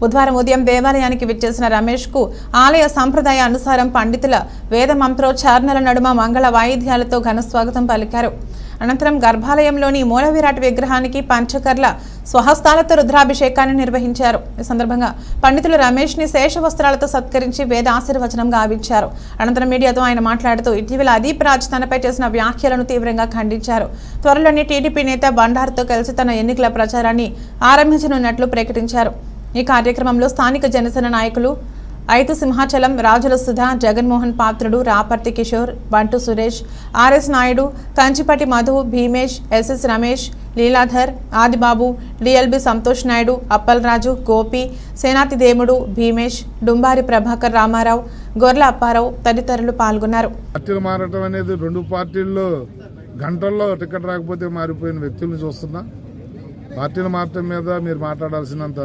బుధవారం ఉదయం దేవాలయానికి విచ్చేసిన రమేష్ కు ఆలయ సంప్రదాయ అనుసారం పండితుల వేద మంత్రోచ్చారణల నడుమ మంగళ వాయిద్యాలతో ఘనస్వాగతం పలికారు. అనంతరం గర్భాలయంలోని మూల విరాట్ విగ్రహానికి పంచకర్ల స్వహస్తాలతో రుద్రాభిషేకాన్ని నిర్వహించారు. ఈ సందర్భంగా పండితులు రమేష్ ని శేష వస్త్రాలతో సత్కరించి వేద ఆశీర్వచనం గావించారు. అనంతరం మీడియాతో ఆయన మాట్లాడుతూ ఇటీవల అదీప్ రాజ్ తనపై చేసిన వ్యాఖ్యలను తీవ్రంగా ఖండించారు. త్వరలోనే టీడీపీ నేత బండారుతో కలిసి తన ఎన్నికల ప్రచారాన్ని ఆరంభించనున్నట్లు ప్రకటించారు. ఈ కార్యక్రమంలో స్థానిక జనసేన నాయకులు ఐతు సింహాచలం, రాజుల సుధా, జగన్మోహన్ పాత్రుడు, Raparthi Kishore, Bantu Suresh, RS Naidu, Kanchipati Madhu, Bheemesh, SS Ramesh, Leeladhar, Adibabu, DLB Santosh Naidu, Appalaraju, Gopi, Senathi Demudu, Bheemesh, Dumbari Prabhakar Ramarao, Gorla Apparao తదితరులు పాల్గొన్నారు. పార్టీలు మారటం అనేది రెండు పార్టీల్లో గంటల్లో టికెట్ రాకపోతే మారిపోయిన వ్యక్తులను చూస్తున్నా. పార్టీలు మారటం మీద మీరు మాట్లాడాల్సినంత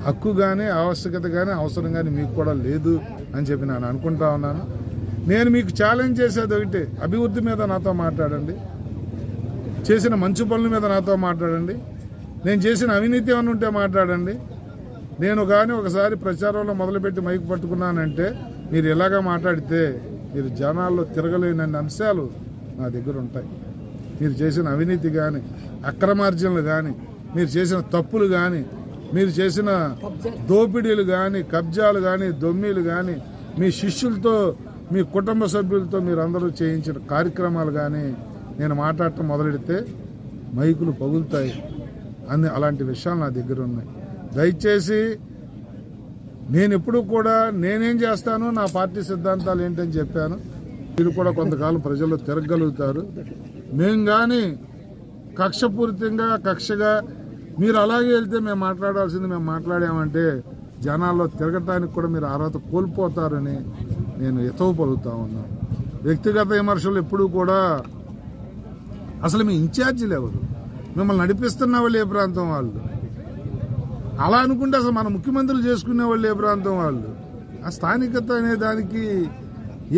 హక్కు కానీ ఆవశ్యకత కానీ అవసరం కానీ మీకు కూడా లేదు అని చెప్పి నేను అనుకుంటా ఉన్నాను. నేను మీకు ఛాలెంజ్ చేసేది ఒకటి, అభివృద్ధి మీద నాతో మాట్లాడండి, చేసిన మంచి పనుల మీద నాతో మాట్లాడండి, నేను చేసిన అవినీతి ఏమైనా ఉంటే మాట్లాడండి. నేను కానీ ఒకసారి ప్రచారంలో మొదలుపెట్టి మైకు పట్టుకున్నానంటే మీరు ఇలాగా మాట్లాడితే మీరు జనాల్లో తిరగలేని అంశాలు నా దగ్గర ఉంటాయి. మీరు చేసిన అవినీతి కానీ, అక్రమార్జనలు కానీ, మీరు చేసిన తప్పులు కానీ, మీరు చేసిన దోపిడీలు కానీ, కబ్జాలు కానీ, దొమ్మీలు కానీ, మీ శిష్యులతో, మీ కుటుంబ సభ్యులతో మీరు అందరూ చేయించిన కార్యక్రమాలు కానీ నేను మాట్లాడటం మొదలెడితే మైకులు పగులుతాయి. అలాంటి విషయాలు నా దగ్గర ఉన్నాయి. దయచేసి నేను ఎప్పుడు కూడా నేనేం చేస్తాను, నా పార్టీ సిద్ధాంతాలు ఏంటని చెప్పాను. మీరు కూడా కొంతకాలం ప్రజల్లో తిరగలుగుతారు. మేము కానీ కక్షపూరితంగా, కక్షగా మీరు అలాగే వెళ్తే మేము మాట్లాడాల్సింది మేము మాట్లాడామంటే జనాల్లో తిరగటానికి కూడా మీరు అర్హత కోల్పోతారని నేను ఎతవు పలుకుతా ఉన్నాను. వ్యక్తిగత విమర్శలు ఎప్పుడూ కూడా అసలు మీ ఇన్ఛార్జీలు ఎవరు, మిమ్మల్ని నడిపిస్తున్న వాళ్ళు ఏ ప్రాంతం వాళ్ళు, అలా అనుకుంటే అసలు మన ముఖ్యమంత్రులు చేసుకునే వాళ్ళు ఏ ప్రాంతం వాళ్ళు, ఆ స్థానికత అనే దానికి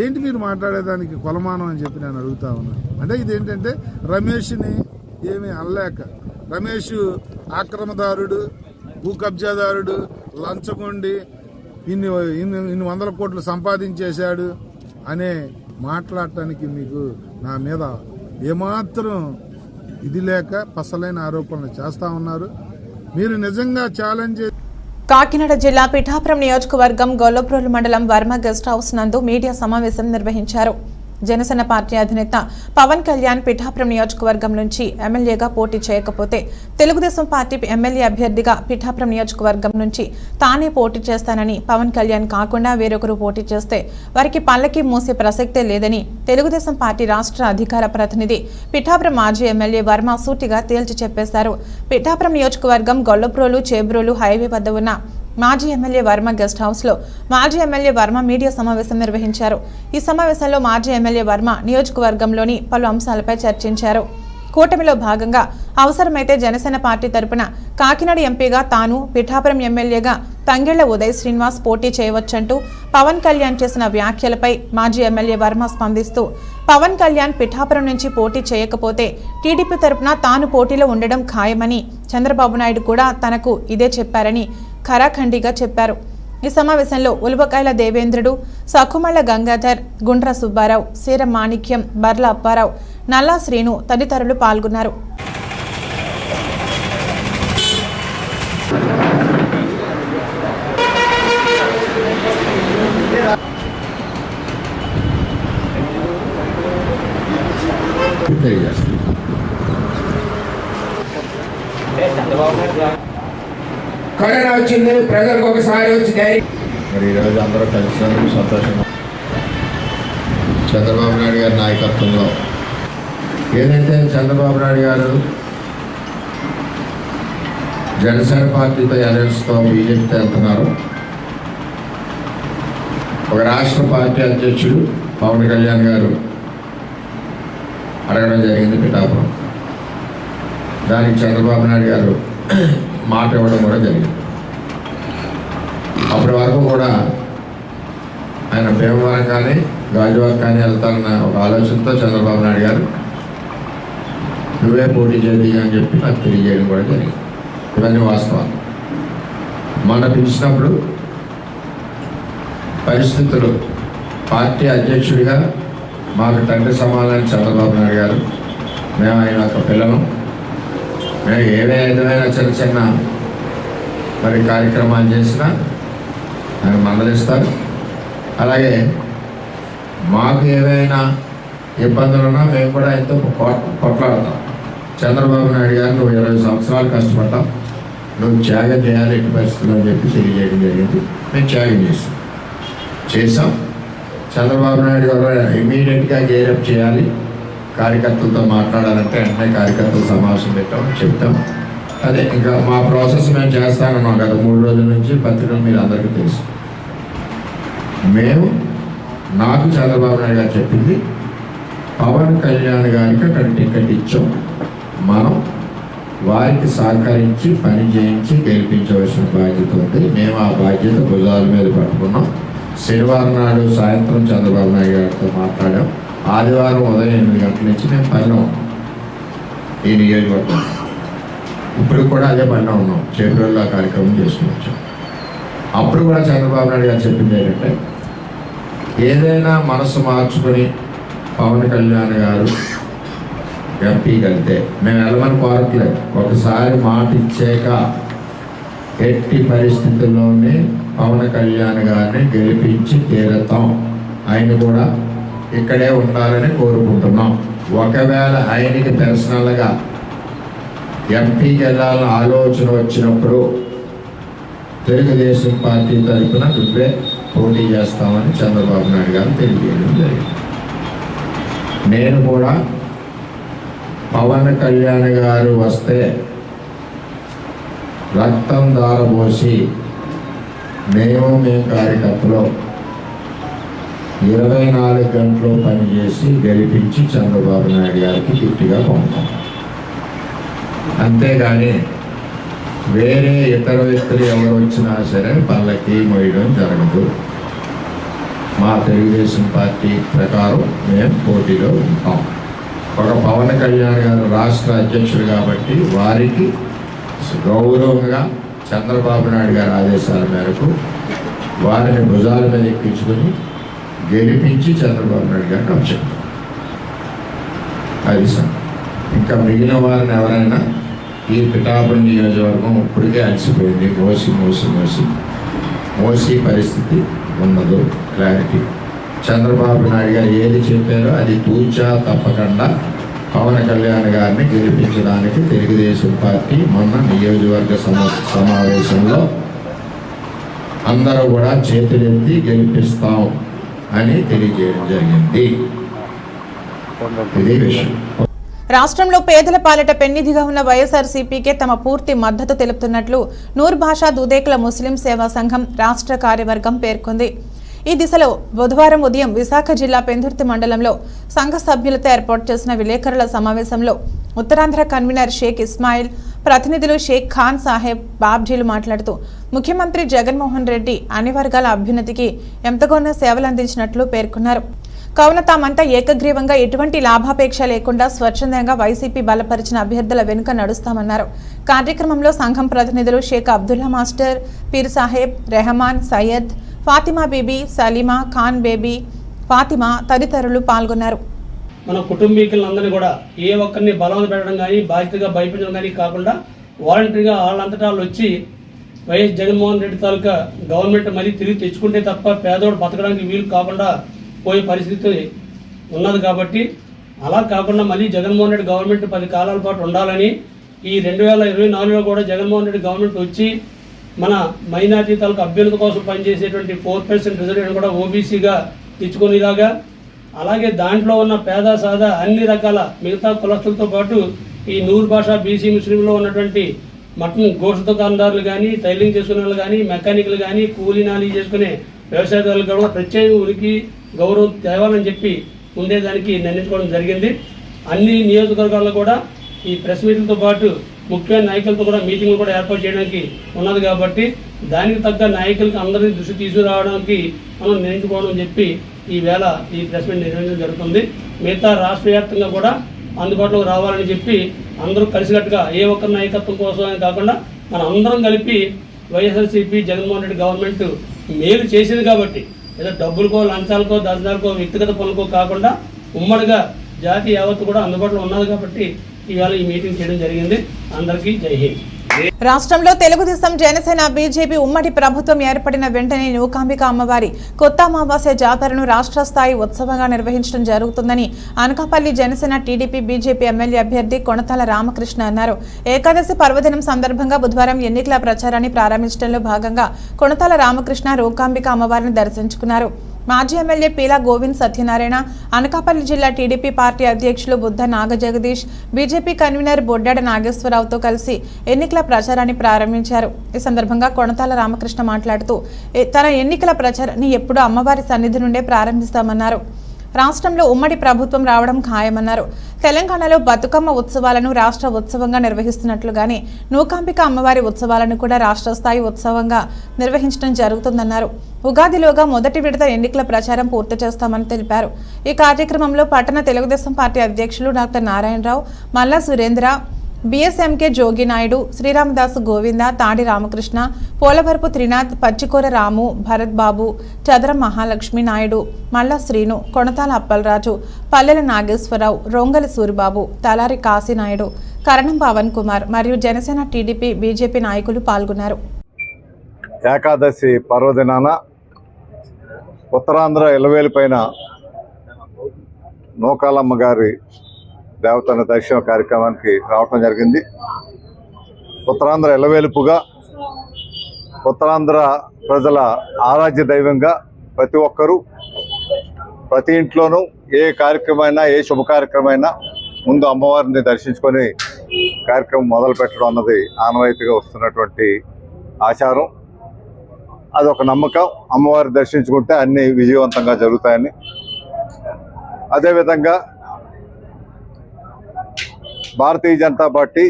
ఏంటి మీరు మాట్లాడేదానికి కొలమానం అని చెప్పి నేను అడుగుతా ఉన్నాను. అంటే ఇదేంటంటే రమేష్ని ఏమీ అనలేక, రమేష్ ఆక్రమదారుడు, భూ కబ్జాదారుడు, లంచగొండి, ఇన్ని వందల కోట్లు సంపాదించేశాడు అనే మాట్లాడటానికి మీకు నా మీద ఏమాత్రం ఇది లేక పసలైన ఆరోపణలు చేస్తా ఉన్నారు. మీరు నిజంగా ఛాలెంజ్. కాకినాడ జిల్లా పిఠాపురం నియోజకవర్గం గొల్లప్రోలు మండలం వర్మ గెస్ట్ హౌస్ నందు మీడియా సమావేశం నిర్వహించారు. జనసేన పార్టీ అధినేత పవన్ కళ్యాణ్ పిఠాపురం నియోజకవర్గం నుంచి ఎమ్మెల్యేగా పోటీ చేయకపోతే తెలుగుదేశం పార్టీ ఎమ్మెల్యే అభ్యర్థిగా పిఠాపురం నియోజకవర్గం నుంచి తానే పోటీ చేస్తానని, పవన్ కళ్యాణ్ కాకుండా వేరొకరు పోటీ చేస్తే వారికి పల్లకి మూసే ప్రసక్తే లేదని తెలుగుదేశం పార్టీ రాష్ట్ర అధికార ప్రతినిధి పిఠాపురం మాజీ ఎమ్మెల్యే వర్మ సూటిగా తేల్చి చెప్పేశారు. పిఠాపురం నియోజకవర్గం గొల్లప్రోలు చేబ్రోలు హైవే వద్ద ఉన్న మాజీ ఎమ్మెల్యే వర్మ గెస్ట్ హౌస్ లో మాజీ ఎమ్మెల్యే వర్మ మీడియా సమావేశం నిర్వహించారు. ఈ సమావేశంలో మాజీ ఎమ్మెల్యే వర్మ నియోజకవర్గంలోని పలు అంశాలపై చర్చించారు. కూటమిలో భాగంగా అవసరమైతే జనసేన పార్టీ తరపున కాకినాడ ఎంపీగా తాను, పిఠాపురం ఎమ్మెల్యేగా తంగెళ్ల ఉదయ్ శ్రీనివాస్ పోటీ చేయవచ్చంటూ పవన్ కళ్యాణ్ చేసిన వ్యాఖ్యలపై మాజీ ఎమ్మెల్యే వర్మ స్పందిస్తూ, పవన్ కళ్యాణ్ పిఠాపురం నుంచి పోటీ చేయకపోతే టీడీపీ తరపున తాను పోటీలో ఉండడం ఖాయమని, చంద్రబాబు నాయుడు కూడా తనకు ఇదే చెప్పారని ఖరాఖండిగా చెప్పారు. ఈ సమావేశంలో ఉలువకాయల దేవేంద్రుడు, సఖుమళ్ల గంగాధర్, గుండ్ర సుబ్బారావు, సీర మాణిక్యం, బర్ల అప్పారావు, నల్లా శ్రీను తదితరులు పాల్గొన్నారు. కరోనా వచ్చింది, ప్రజలకు ఒకసారి వచ్చి మరి ఈరోజు అందరూ కలిసినందుకు సంతోషంగా. చంద్రబాబు నాయుడు గారి నాయకత్వంలో ఏదైతే చంద్రబాబు నాయుడు గారు జనసేన పార్టీతో అలయన్స్తో బీజేపీతో వెళ్తున్నారు, ఒక రాష్ట్ర పార్టీ అధ్యక్షుడు పవన్ కళ్యాణ్ గారు అడగడం జరిగింది పిఠాపురం. దానికి చంద్రబాబు నాయుడు గారు మాట ఇవ్వడం కూడా జరిగింది. అప్పటి వరకు కూడా ఆయన భీమవరం కానీ గాజువాక్ కానీ వెళ్తారన్న ఒక ఆలోచనతో చంద్రబాబు నాయుడు గారు నువ్వే పోటీ చేయాలి అని చెప్పి నాకు తెలియజేయడం కూడా జరిగింది. ఇవన్నీ వాస్తవాలు. మొన్న పిలిచినప్పుడు పరిస్థితులు, పార్టీ అధ్యక్షుడిగా మాకు తండ్రి సమాధానం చంద్రబాబు నాయుడు గారు, మేము ఆయన ఒక పిల్లలు, మేము ఏ విధమైన చిన్న చిన్న మరి కార్యక్రమాలు చేసినా ఆయన మందలిస్తారు. అలాగే మాకు ఏవైనా ఇబ్బందులున్నా మేము కూడా ఎంతో కొట్లాడతాం. చంద్రబాబు నాయుడు గారు నువ్వు 20 సంవత్సరాలు కష్టపడ్డాం, నువ్వు త్యాగం చేయాలి ఎట్టి పరిస్థితుల్లో అని చెప్పి తెలియజేయడం జరిగింది. మేము త్యాగం చేసాం. చంద్రబాబు నాయుడు గారు ఇమీడియట్గా గేరప్ చేయాలి, కార్యకర్తలతో మాట్లాడాలంటే వెంటనే కార్యకర్తల సమావేశం పెట్టామని చెప్తాం. అదే ఇంకా మా ప్రాసెస్ మేము చేస్తానన్నాం గత 3 రోజుల నుంచి. పత్రికలు మీరు అందరికీ తెలుసు. నాకు చంద్రబాబు నాయుడు గారు చెప్పింది పవన్ కళ్యాణ్ గారికి అక్కడ టికెట్ ఇచ్చాం, మనం వారికి సహకరించి పని చేయించి గెలిపించవలసిన బాధ్యత ఉంది. మేము ఆ బాధ్యత భుజాల మీద పట్టుకున్నాం. శనివారం నాడు సాయంత్రం చంద్రబాబు నాయుడు గారితో మాట్లాడాం. ఆదివారం ఉదయం 8 గంటల నుంచి మేము పనిలో ఉన్నాం ఈ నియోజకవర్గం. ఇప్పుడు కూడా అదే పనిలో ఉన్నాం. చేపల్లో కార్యక్రమం చేసుకుని వచ్చాం. అప్పుడు కూడా చంద్రబాబు నాయుడు గారు చెప్పింది ఏంటంటే, ఏదైనా మనసు మార్చుకొని పవన్ కళ్యాణ్ గారు ఎంపీకి వెళ్తే మేము వెళ్ళమని కోరట్లేదు. ఒకసారి మాట ఇచ్చాక ఎట్టి పరిస్థితుల్లోనే పవన్ కళ్యాణ్ గారిని గెలిపించి తీరుతాం. ఆయన కూడా ఇక్కడే ఉండాలని కోరుకుంటున్నాం. ఒకవేళ ఆయనకి పర్సనల్గా ఎంపీకి వెళ్ళాలని ఆలోచన వచ్చినప్పుడు తెలుగుదేశం పార్టీ తరఫున నువ్వే పోటీ చేస్తామని చంద్రబాబు నాయుడు గారు తెలియజేయడం జరిగింది. నేను కూడా పవన్ కళ్యాణ్ గారు వస్తే రక్తం దారబోసి మేము కార్యకర్తలు 24 గంటలు పనిచేసి గెలిపించి చంద్రబాబు నాయుడు గారికి గిఫ్ట్గా పంపుతాం. అంతేగాని వేరే ఇతర వ్యక్తులు ఎవరు వచ్చినా సరే పల్లకి మోయడం జరగదు. మా తెలుగుదేశం పార్టీ ప్రకారం మేము పోటీలో ఉంటాం. ఒక పవన్ కళ్యాణ్ గారు రాష్ట్ర అధ్యక్షుడు కాబట్టి వారికి గౌరవంగా చంద్రబాబు నాయుడు గారి ఆదేశాల మేరకు వారిని భుజాల మీద ఎక్కించుకొని గెలిపించి చంద్రబాబు నాయుడు గారికి అప్పచెప్తాం. అది సార్. ఇంకా మిగిలిన వారిని ఎవరైనా ఈ పిఠాపురం నియోజకవర్గం ఇప్పటికే అలసిపోయింది. మోసి పరిస్థితి ఉన్నదో క్లారిటీ. చంద్రబాబు నాయుడు గారు ఏది చెప్పారో అది తూచా తప్పకుండా పవన్ కళ్యాణ్ గారిని గెలిపించడానికి తెలుగుదేశం పార్టీ మొన్న నియోజకవర్గ సమావేశంలో అందరూ కూడా చేతులెత్తి గెలిపిస్తాం అని తెలియజేయడం జరిగింది. ఇది విషయం. రాష్ట్రంలో పేదల పాలిట పెన్నిధిగా ఉన్న వైఎస్ఆర్సీపీకే తమ పూర్తి మద్దతు తెలుపుతున్నట్లు నూర్ భాషా దుదేకుల ముస్లిం సేవా సంఘం రాష్ట్ర కార్యవర్గం పేర్కొంది. ఈ దిశలో బుధవారం ఉదయం విశాఖ జిల్లా పెందుర్తి మండలంలో సంఘ సభ్యులతో ఏర్పాటు చేసిన విలేకరుల సమావేశంలో ఉత్తరాంధ్ర కన్వీనర్ షేక్ ఇస్మాయిల్, ప్రతినిధులు షేక్ ఖాన్ సాహెబ్ బాబ్జీలు మాట్లాడుతూ ముఖ్యమంత్రి జగన్మోహన్ రెడ్డి అన్ని వర్గాల అభ్యున్నతికి ఎంతగానో సేవలందించినట్లు పేర్కొన్నారు. కావున తామంతా ఏకగ్రీవంగా ఎటువంటి లాభాపేక్ష లేకుండా స్వచ్ఛందంగా వైసీపీ బలపరిచిన అభ్యర్థుల వెనుక నడుస్తామన్నారు. కార్యక్రమంలో సంఘం ప్రతినిధులు షేక్ అబ్దుల్లా మాస్టర్, పీర్ సాహెబ్, రెహమాన్, సయ్యద్, ఫాతిమా బీబీ, సలీమా, ఖాన్ బేబీ, ఫాతిమా తదితరులు పాల్గొన్నారు. మన కుటుంబీకులందరినీ కూడా ఏ ఒక్కరిని బలవంత పెట్టడం కానీ బాధ్యతగా భయపెట్టడం కానీ కాకుండా వాలంటరీగా వాళ్ళంతటా వాళ్ళు వచ్చి వైఎస్ జగన్మోహన్ రెడ్డి తాలూకా గవర్నమెంట్ మరీ తిరిగి తెచ్చుకుంటే తప్ప పేదోడు బతకడానికి వీలు కాకుండా పోయే పరిస్థితి ఉన్నది. కాబట్టి అలా కాకుండా మళ్ళీ జగన్మోహన్ రెడ్డి గవర్నమెంట్ 10 కాలాల పాటు ఉండాలని ఈ 2024లో కూడా జగన్మోహన్ రెడ్డి గవర్నమెంట్ వచ్చి మన మైనార్టీ తాలూకు అభ్యున్నతి కోసం పనిచేసేటువంటి 4% రిజర్వేషన్ కూడా ఓబీసీగా తెచ్చుకునేలాగా, అలాగే దాంట్లో ఉన్న పేద సాదా అన్ని రకాల మిగతా కులస్తులతో పాటు ఈ నూరు భాష బీసీ ముస్లింలో ఉన్నటువంటి మటన్ గోష్ దుకాణదారులు కానీ, టైలింగ్ చేసుకునే వాళ్ళు కానీ, మెకానిక్లు కానీ, కూలీ నాలి చేసుకునే వ్యవసాయదారులు కూడా ప్రత్యేక ఉనికి గౌరవం తేవాలని చెప్పి ఉండేదానికి నిర్ణయించుకోవడం జరిగింది. అన్ని నియోజకవర్గాల్లో కూడా ఈ ప్రెస్ మీట్లతో పాటు ముఖ్యమైన నాయకులతో కూడా మీటింగ్లు కూడా ఏర్పాటు చేయడానికి ఉన్నది. కాబట్టి దానికి తగ్గ నాయకులకి అందరినీ దృష్టి తీసుకురావడానికి మనం నిర్ణయించుకోవడం చెప్పి ఈ వేళ ఈ ప్రెస్ మీట్ నిర్వహించడం జరుగుతుంది. మిగతా రాష్ట్ర వ్యాప్తంగా కూడా అందుబాటులోకి రావాలని చెప్పి అందరూ కలిసికట్టుగా ఏ ఒక్క నాయకత్వం కోసమే కాకుండా మన అందరం కలిపి వైఎస్ఆర్సీపీ జగన్మోహన్ రెడ్డి గవర్నమెంట్ మేలు చేసింది కాబట్టి ఏదో డబ్బులకో, లంచాలకో, దర్శనాలకో, వ్యక్తిగత పనులకో కాకుండా ఉమ్మడిగా జాతి యావత్తు కూడా అందుబాటులో ఉన్నది కాబట్టి ఇవాళ ఈ మీటింగ్ చేయడం జరిగింది. అందరికీ జై హింద్. రాష్ట్రంలో తెలుగుదేశం జనసేన బీజేపీ ఉమ్మడి ప్రభుత్వం ఏర్పడిన వెంటనే నూకాంబిక అమ్మవారి కొత్త అమావాస్య జాతరను రాష్ట్ర స్థాయి ఉత్సవంగా నిర్వహించడం జరుగుతుందని Anakapalli Janasena TDP BJP MLA అభ్యర్థి కొణతాల రామకృష్ణ అన్నారు. ఏకాదశి పర్వదినం సందర్భంగా బుధవారం ఎన్నికల ప్రచారాన్ని ప్రారంభించడంలో భాగంగా కొణతాల రామకృష్ణ నూకాంబిక అమ్మవారిని దర్శించుకున్నారు. మాజీ ఎమ్మెల్యే పీలా గోవింద్ సత్యనారాయణ, అనకాపల్లి జిల్లా టీడీపీ పార్టీ అధ్యక్షులు బుద్ధ నాగజగదీష్, బీజేపీ కన్వీనర్ బొడ్డాడ నాగేశ్వరరావుతో కలిసి ఎన్నికల ప్రచారాన్ని ప్రారంభించారు. ఈ సందర్భంగా కొణతాల రామకృష్ణ మాట్లాడుతూ తన ఎన్నికల ప్రచారాన్ని ఎప్పుడూ అమ్మవారి సన్నిధి నుండే ప్రారంభిస్తామన్నారు. రాష్ట్రంలో ఉమ్మడి ప్రభుత్వం రావడం ఖాయమన్నారు. తెలంగాణలో బతుకమ్మ ఉత్సవాలను రాష్ట్ర ఉత్సవంగా నిర్వహిస్తున్నట్లుగానే నూకాంబిక అమ్మవారి ఉత్సవాలను కూడా రాష్ట్ర స్థాయి ఉత్సవంగా నిర్వహించడం జరుగుతుందన్నారు. ఉగాదిలోగా మొదటి విడత ఎన్నికల ప్రచారం పూర్తి చేస్తామని తెలిపారు. ఈ కార్యక్రమంలో పట్టణ తెలుగుదేశం పార్టీ అధ్యక్షులు డాక్టర్ నారాయణరావు, మల్లా సురేంద్ర, బిఎస్ఎంకే జోగినాయుడు, శ్రీరామదాసు గోవింద, తాడి రామకృష్ణ, పోలవరపు త్రినాథ్, పచ్చికూర రాము, భరత్ బాబు, చదరం మహాలక్ష్మి నాయుడు, మల్లా శ్రీను, కొణతాల అప్పలరాజు, పల్లెల నాగేశ్వరరావు, రొంగలి సూరిబాబు, తలారి కాశీనాయుడు, కరణం పవన్ కుమార్ మరియు జనసేన టీడీపీ బీజేపీ నాయకులు పాల్గొన్నారు. ఏకాదశి పర్వదినాన ఉత్తరాంధ్ర ఎల్లవేలిపైన నూకాలమ్మ గారి దేవతన దర్శన కార్యక్రమానికి రావటం జరిగింది. ఉత్తరాంధ్ర ఎల్లవేలుపుగా ఉత్తరాంధ్ర ప్రజల ఆరాధ్య దైవంగా ప్రతి ఒక్కరూ ప్రతి ఇంట్లోనూ ఏ కార్యక్రమైనా ఏ శుభ కార్యక్రమైనా ముందు అమ్మవారిని దర్శించుకొని కార్యక్రమం మొదలు పెట్టడం అన్నది ఆనవాయితీగా వస్తున్నటువంటి ఆచారం. అదొక నమ్మకం. అమ్మవారిని దర్శించుకుంటే అన్నీ విజయవంతంగా జరుగుతాయని. అదేవిధంగా భారతీయ జనతా పార్టీ,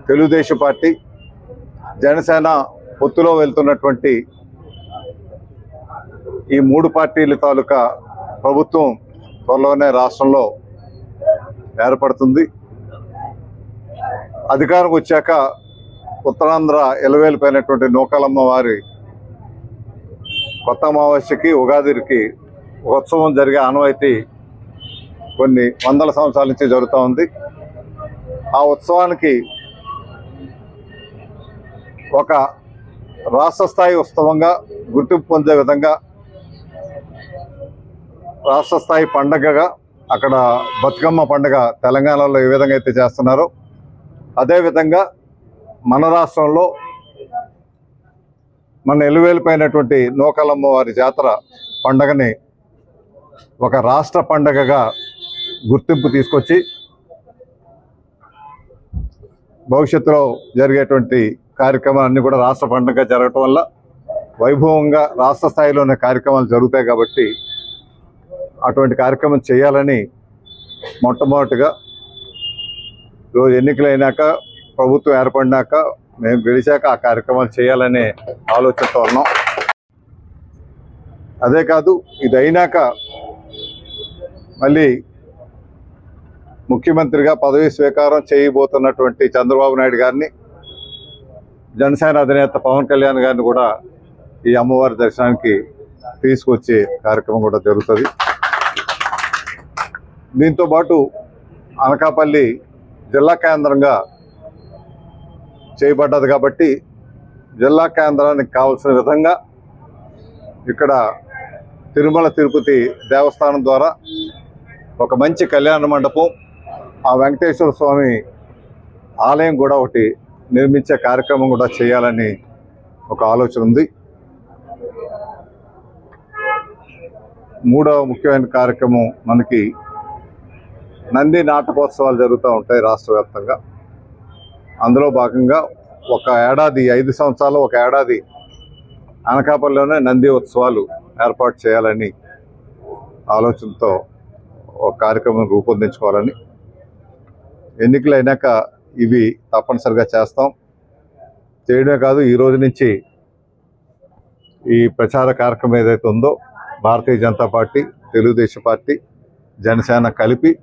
తెలుగుదేశం పార్టీ, జనసేన పొత్తులో వెళ్తున్నటువంటి ఈ మూడు పార్టీల తాలూకా ప్రభుత్వం త్వరలోనే రాష్ట్రంలో ఏర్పడుతుంది. అధికారం వచ్చాక ఉత్తరాంధ్ర ఎలవేలిపోయినటువంటి నూకాలమ్మ వారి కొత్త అమావాస్యకి, ఉగాదికి ఉత్సవం జరిగే ఆనవాయితీ కొన్ని వందల సంవత్సరాల నుంచి జరుగుతూ ఉంది. ఆ ఉత్సవానికి ఒక రాష్ట్ర స్థాయి ఉత్సవంగా గుర్తింపు పొందే విధంగా రాష్ట్ర స్థాయి పండగగా అక్కడ బతుకమ్మ పండుగ తెలంగాణలో ఏ విధంగా అయితే చేస్తున్నారో అదేవిధంగా మన రాష్ట్రంలో మన ఎలువేలిపోయినటువంటి నూకాలమ్మ వారి జాతర పండగని ఒక రాష్ట్ర పండగగా గుర్తింపు తీసుకొచ్చి భవిష్యత్తులో జరిగేటువంటి కార్యక్రమాలన్నీ కూడా రాష్ట్ర పండుగగా జరగటం వల్ల వైభవంగా రాష్ట్ర స్థాయిలోనే కార్యక్రమాలు జరుగుతాయి. కాబట్టి అటువంటి కార్యక్రమం చేయాలని మొట్టమొదటిగా రోజు ఎన్నికలైనాక ప్రభుత్వం ఏర్పడినాక మేము గెలిచాక ఆ కార్యక్రమాలు చేయాలనే ఆలోచనతో ఉన్నాం. అదే కాదు, ఇది అయినాక మళ్ళీ ముఖ్యమంత్రిగా పదవి స్వీకారం చేయబోతున్నటువంటి చంద్రబాబు నాయుడు గారిని, జనసేన అధినేత పవన్ కళ్యాణ్ గారిని కూడా ఈ అమ్మవారి దర్శనానికి తీసుకొచ్చే కార్యక్రమం కూడా జరుగుతుంది. దీంతోపాటు అనకాపల్లి జిల్లా కేంద్రంగా చేయబడ్డది కాబట్టి జిల్లా కేంద్రానికి కావాల్సిన విధంగా ఇక్కడ తిరుమల తిరుపతి దేవస్థానం ద్వారా ఒక మంచి కళ్యాణ మండపం, ఆ వెంకటేశ్వర స్వామి ఆలయం కూడా ఒకటి నిర్మించే కార్యక్రమం కూడా చేయాలని ఒక ఆలోచన ఉంది. మూడవ ముఖ్యమైన కార్యక్రమం మనకి నంది నాటకోత్సవాలు జరుగుతూ ఉంటాయి రాష్ట్ర వ్యాప్తంగా. అందులో భాగంగా ఒక ఏడాది 5 సంవత్సరాలు ఒక ఏడాది అనకాపల్లిలోనే నంది ఉత్సవాలు ఏర్పాటు చేయాలని ఆలోచనతో ఒక కార్యక్రమం రూపొందించుకోవాలని, ఎన్నికలు అయినాక ఇవి తప్పనిసరిగా చేస్తాం. చేయడమే కాదు, ఈ రోజు నుంచి ఈ ప్రచార కార్యక్రమం ఏదైతే ఉందో భారతీయ జనతా పార్టీ, తెలుగుదేశం పార్టీ, జనసేన కలిపి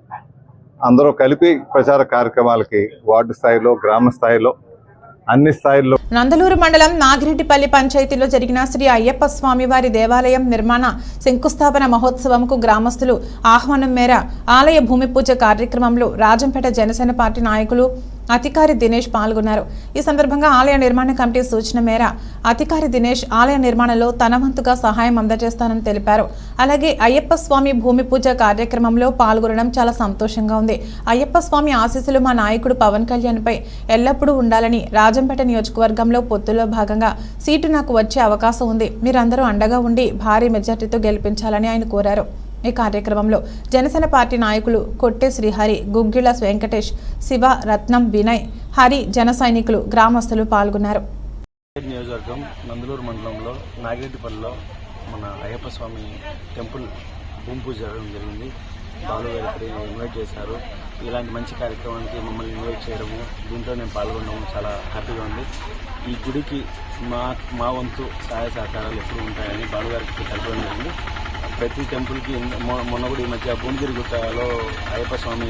అందరూ కలిపి ప్రచార కార్యక్రమాలకి వార్డు స్థాయిలో, గ్రామ స్థాయిలో, అన్ని స్థాయిల్లో. నందలూరు మండలం నాగిరెడ్డిపల్లి పంచాయతీలో జరిగిన శ్రీ అయ్యప్ప స్వామివారి దేవాలయం నిర్మాణ శంకుస్థాపన మహోత్సవంకు గ్రామస్తులు ఆహ్వానం మేర ఆలయ భూమి పూజ కార్యక్రమంలో రాజంపేట జనసేన పార్టీ నాయకులు అధికారి దినేష్ పాల్గొన్నారు. ఈ సందర్భంగా ఆలయ నిర్మాణ కమిటీ సూచన మేర అధికారి దినేష్ ఆలయ నిర్మాణంలో తన వంతుగా సహాయం అందజేస్తానని తెలిపారు. అలాగే అయ్యప్ప స్వామి భూమి పూజ కార్యక్రమంలో పాల్గొనడం చాలా సంతోషంగా ఉంది. అయ్యప్ప స్వామి ఆశీస్సులు మా నాయకుడు పవన్ కళ్యాణ్ పై ఎల్లప్పుడూ ఉండాలని, రాజంపేట నియోజకవర్గంలో పొత్తులో భాగంగా సీటు నాకు వచ్చే అవకాశం ఉంది. మీరందరూ అండగా ఉండి భారీ మెజార్టీతో గెలిపించాలని ఆయన కోరారు. ఈ కార్యక్రమంలో జనసేన పార్టీ నాయకులు కొట్టే శ్రీహరి, గుగ్గిళ్ల వెంకటేష్, శివ, రత్నం, వినయ్, హరి, జన సైనికులు, గ్రామస్తులు పాల్గొన్నారు. నియోజకవర్గం నందలూరు మండలంలో నాగిరెడ్డిపల్లిలో మన అయ్యప్ప స్వామి టెంపుల్ భూమి పూజ జరగడం జరిగింది. బాలు గారు ఇక్కడ ఇన్వైట్ చేశారు. ఇలాంటి మంచి కార్యక్రమానికి మమ్మల్ని ఇన్వైట్ చేయడము, దీంట్లో నేను పాల్గొనడం చాలా హ్యాపీగా ఉంది. ఈ గుడికి మా వంతు సహాయ సహకారాలు ఎప్పుడు ఉంటాయని బాలు గారికి తెలపడం జరిగింది. ప్రతి టెంపుల్కి మొన్న కూడా ఈ మధ్య భువనగిరి గుట్టలో అయ్యప్ప స్వామి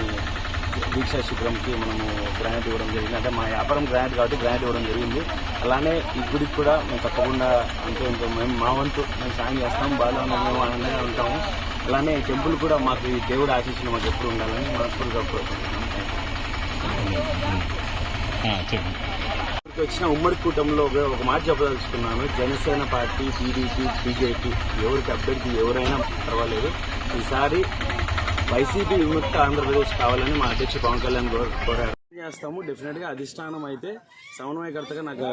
దీక్షా శిబిరంకి మనము గ్రాంట్ ఇవ్వడం జరిగింది. అంటే మా వ్యాపారం గ్రాంట్ కాబట్టి గ్రాంట్ ఇవ్వడం జరిగింది. అలానే ఈ గుడికి కూడా మేము తప్పకుండా ఇంతో మేము మా వంతు మేము సాయం చేస్తాం. బాగా మేము ఆనందంగా ఉంటాము. అలానే ఈ టెంపుల్ కూడా మాకు ఈ దేవుడు ఆశీస్సులు మాకు ఎప్పుడు ఉండాలని మనస్ఫూర్తిగా కోరుకుంటున్నాం. వచ్చిన ఉమ్మడి కూటమిలో ఒక మాట చెప్పదలుచుకున్నాను. జనసేన పార్టీ, టీడీపీ, బీజేపీ ఎవరికి అభ్యర్థి ఎవరైనా పర్వాలేదు, ఈసారి వైసీపీ విముక్త ఆంధ్రప్రదేశ్ కావాలని మా అధ్యక్షుడు పవన్ కళ్యాణ్ కోరారు. చేస్తాము. డెఫినెట్గా అధిష్టానం అయితే సమన్వయకర్తగా నాకు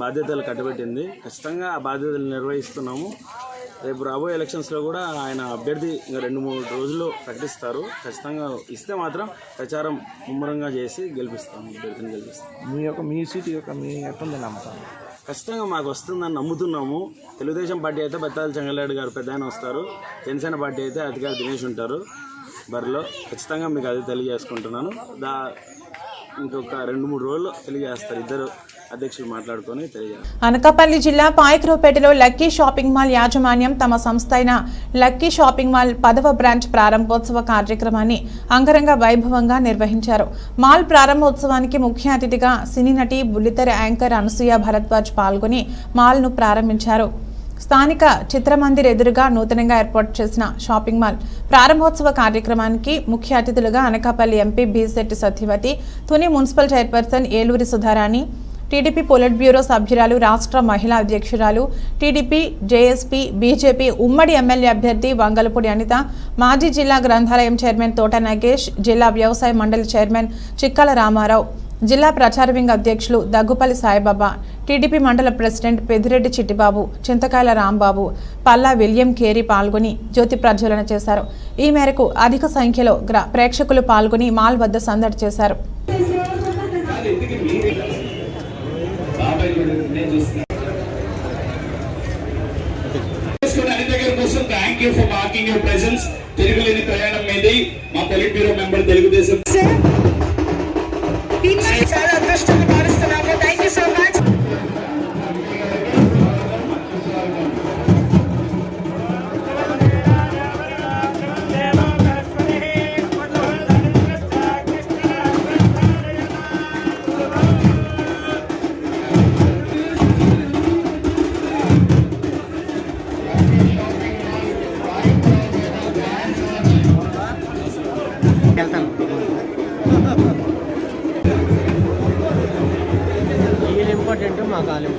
బాధ్యతలు కట్టబెట్టింది. ఖచ్చితంగా ఆ బాధ్యతలు నిర్వహిస్తున్నాము. రేపు రాబోయే ఎలక్షన్స్లో కూడా ఆయన అభ్యర్థి ఇంకా 2-3 రోజుల్లో ప్రకటిస్తారు. ఖచ్చితంగా ఇస్తే మాత్రం ప్రచారం ముమ్మరంగా చేసి గెలిపిస్తాము, అభ్యర్థిని గెలిపిస్తాము. మీ సీటు మీ ఎట్లుంది నమ్మకం? ఖచ్చితంగా మాకు వస్తుందని నమ్ముతున్నాము. తెలుగుదేశం పార్టీ అయితే బత్తాల చెంగలరెడ్డి గారు పెద్ద ఆయన వస్తారు. జనసేన పార్టీ అయితే అధికారి దినేష్ ఉంటారు బరిలో. ఖచ్చితంగా మీకు అది తెలియజేసుకుంటున్నాను. ఇంకొక 2-3 రోజుల్లో తెలియజేస్తారు. ఇద్దరు అధ్యక్షులు మాట్లాడుకొని తెలియజేస్తారు. అనకాపల్లి జిల్లా పాయకరావుపేటలో లక్కీ షాపింగ్ మాల్ యాజమాన్యం తమ సంస్థ అయిన లక్కీ షాపింగ్ మాల్ 10వ బ్రాంచ్ ప్రారంభోత్సవ కార్యక్రమాన్ని అంగరంగ వైభవంగా నిర్వహించారు. మాల్ ప్రారంభోత్సవానికి ముఖ్య అతిథిగా సినీ నటి, బుల్లితెర యాంకర్ అనసూయ భరద్వాజ్ పాల్గొని మాల్ను ప్రారంభించారు. స్థానిక చిత్రమందిర్ ఎదురుగా నూతనంగా ఏర్పాటు చేసిన షాపింగ్ మాల్ ప్రారంభోత్సవ కార్యక్రమానికి ముఖ్య అతిథులుగా Anakapalli MP Beesetti Satyavathi, Tuni municipal chairperson Eluri Sudharani, TDP polit bureau సభ్యురాలు, రాష్ట్ర మహిళా అధ్యక్షురాలు, టీడీపీ, జేఎస్పీ, బీజేపీ ఉమ్మడి ఎమ్మెల్యే అభ్యర్థి వంగలపూడి అనిత, మాజీ జిల్లా గ్రంథాలయం చైర్మన్ తోట నాగేష్, జిల్లా వ్యవసాయ మండలి చైర్మన్ చిక్కల రామారావు, జిల్లా ప్రచార వింగ్ అధ్యక్షులు దగ్గుపల్లి సాయిబాబా, టీడీపీ మండల ప్రెసిడెంట్ పెద్దిరెడ్డి చిట్టిబాబు, చింతకాయల రాంబాబు, పల్లా విలియం కేరీ పాల్గొని జ్యోతి ప్రజ్వలన చేశారు. ఈ మేరకు అధిక సంఖ్యలో ప్రేక్షకులు పాల్గొని మాల్ వద్ద సందడి చేశారు. తెలుగులేని ప్రయాణం మీది మా పొలిట్ బ్యూరో మెంబర్ తెలుగుదేశం చాలా అదృష్టంగా భావిస్తున్నాము. Thank you so much. Important మా కాలం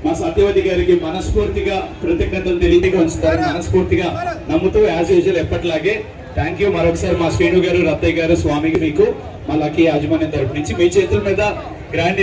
మా సత్యవతి గారికి మనస్ఫూర్తిగా కృతజ్ఞతలు తెలియజేస్తారు. మనస్ఫూర్తిగా నమ్ముతూ యాజ్ యూజువల్ ఎప్పటిలాగే థ్యాంక్ యూ. మరొకసారి మా శ్రీను గారు, రత్తయ్య గారు, స్వామికి మీకు మా లక్కీ యాజమాన్యం తరపు నుంచి మీ చేతుల మీద grand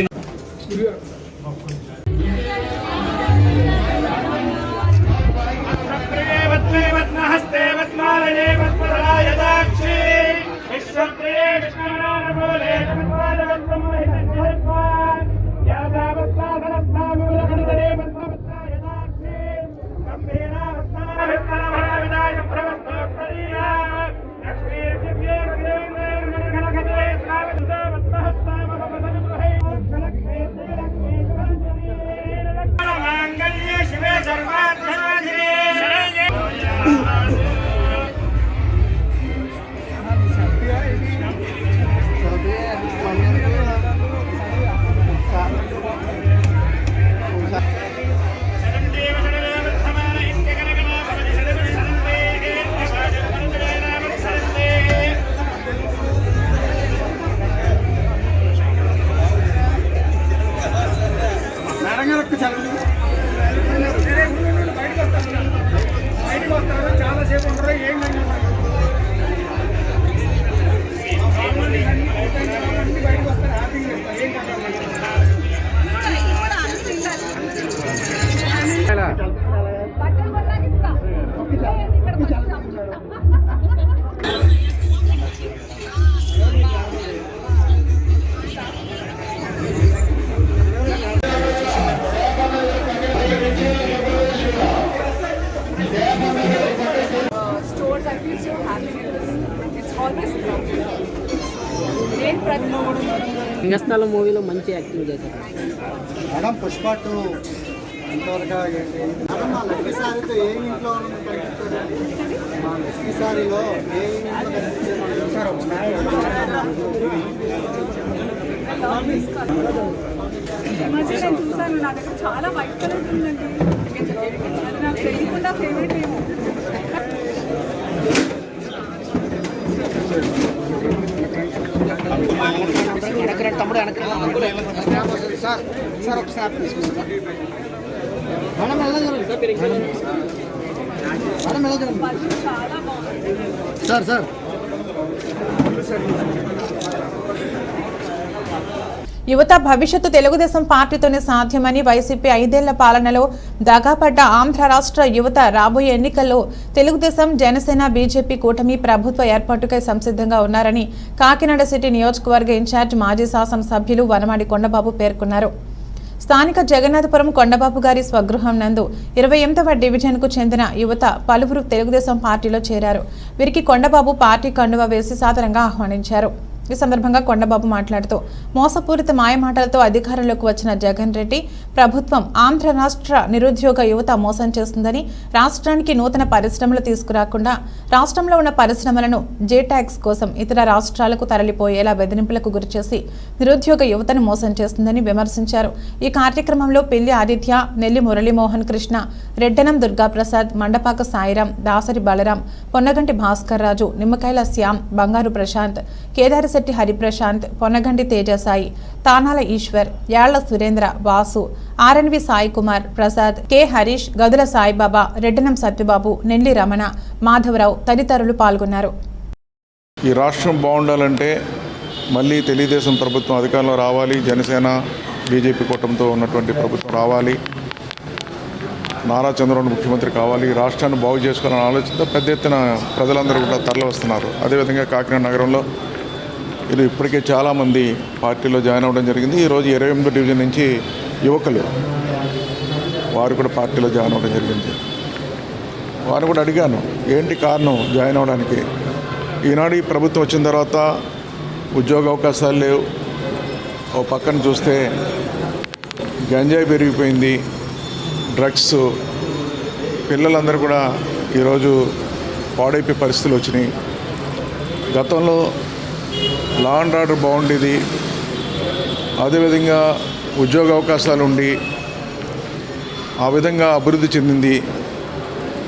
Stores, I feel so happy because it's always crowded. రంగస్థలం మూవీలో మంచి యాక్టింగ్ చేశారు మేడం. పుష్ప 2 ఇంతవరకు మేడం మా లక్కీ సారీతో ఏ ఇంట్లో మా లక్కీ సారీలో ఏ నేను చూసాను, నా దగ్గర చాలా వైట్ కలర్ ఉందండి. అది నాకు తెలియకుండా ఫేవరెట్ ఏమో. తమ్ముడు సార్ సార్ ఒక స్నాప్ తీసుకుంటాం మేడం. చాలా బాగుంది సార్ సార్ యువత భవిష్యత్తు తెలుగుదేశం పార్టీతోనే సాధ్యమని వైసీపీ 5 ఏళ్ల పాలనలో దగాపడ్డ ఆంధ్ర రాష్ట్ర యువత రాబోయే ఎన్నికల్లో తెలుగుదేశం, జనసేన, బీజేపీ కూటమి ప్రభుత్వ ఏర్పాటుకై సంసిద్ధంగా ఉన్నారని కాకినాడ సిటీ నియోజకవర్గ ఇన్ఛార్జ్ మాజీ శాసనసభ్యులు వనమాడి కొండబాబు పేర్కొన్నారు. స్థానిక జగన్నాథపురం కొండబాబు గారి స్వగృహం నందు 28వ డివిజన్కు చెందిన యువత పలువురు తెలుగుదేశం పార్టీలో చేరారు. వీరికి కొండబాబు పార్టీ కండువా వేసి సాదరంగా ఆహ్వానించారు. ఈ సందర్భంగా కొండబాబు మాట్లాడుతూ మోసపూరిత మాయమాటలతో అధికారంలోకి వచ్చిన జగన్ రెడ్డి ప్రభుత్వం ఆంధ్ర రాష్ట్ర నిరుద్యోగ యువత మోసం చేస్తుందని, రాష్ట్రానికి నూతన పరిశ్రమలు తీసుకురాకుండా రాష్ట్రంలో ఉన్న పరిశ్రమలను జేటాక్స్ కోసం ఇతర రాష్ట్రాలకు తరలిపోయేలా బెదిరింపులకు గురిచేసి నిరుద్యోగ యువతను మోసం చేస్తుందని విమర్శించారు. ఈ కార్యక్రమంలో పెళ్లి ఆదిత్య, నెల్లి మురళీమోహన్ కృష్ణ, రెడ్డనం దుర్గాప్రసాద్, మండపాక సాయిరాం, దాసరి బలరాం, పొన్నగంటి భాస్కర్ రాజు, నిమ్మకాయల శ్యామ్, బంగారు ప్రశాంత్, కేదారి శెట్టి హరిప్రశాంత్, పొన్నగంటి తేజసాయి, తానాల ఈశ్వర్, యాళ్ల సురేంద్ర, వాసు, ఆర్ఎన్వి సాయి కుమార్, ప్రసాద్, కె హరీష్, గదుల సాయిబాబా, రెడ్డనం సత్యబాబు, నెల్లి రమణ, మాధవరావు తదితరులు పాల్గొన్నారు. ఈ రాష్ట్రం బాగుండాలంటే మళ్ళీ తెలుగుదేశం ప్రభుత్వం అధికారంలో రావాలి, జనసేన బీజేపీ కూటమితో ఉన్నటువంటి ప్రభుత్వం రావాలి, నారా చంద్రబాబు ముఖ్యమంత్రి కావాలి, రాష్ట్రాన్ని బాగు చేసుకోవాలనే ఆలోచనతో పెద్ద ఎత్తున ప్రజలందరూ కూడా తరలి వస్తున్నారు. అదేవిధంగా కాకినాడ నగరంలో ఇది ఇప్పటికే చాలామంది పార్టీలో జాయిన్ అవ్వడం జరిగింది. ఈరోజు 28వ డివిజన్ నుంచి యువకులు వారు కూడా పార్టీలో జాయిన్ అవ్వడం జరిగింది. వారిని కూడా అడిగాను ఏంటి కారణం జాయిన్ అవ్వడానికి. ఈనాడు ఈ ప్రభుత్వం వచ్చిన తర్వాత ఉద్యోగ అవకాశాలు లేవు, ఓ పక్కన చూస్తే గంజాయి పెరిగిపోయింది, డ్రగ్స్, పిల్లలందరూ కూడా ఈరోజు పాడైపోయే పరిస్థితులు వచ్చినాయి. గతంలో లా అండ్ ఆర్డర్ బాగుండేది, అదేవిధంగా ఉద్యోగ అవకాశాలు ఉండి ఆ విధంగా అభివృద్ధి చెందింది.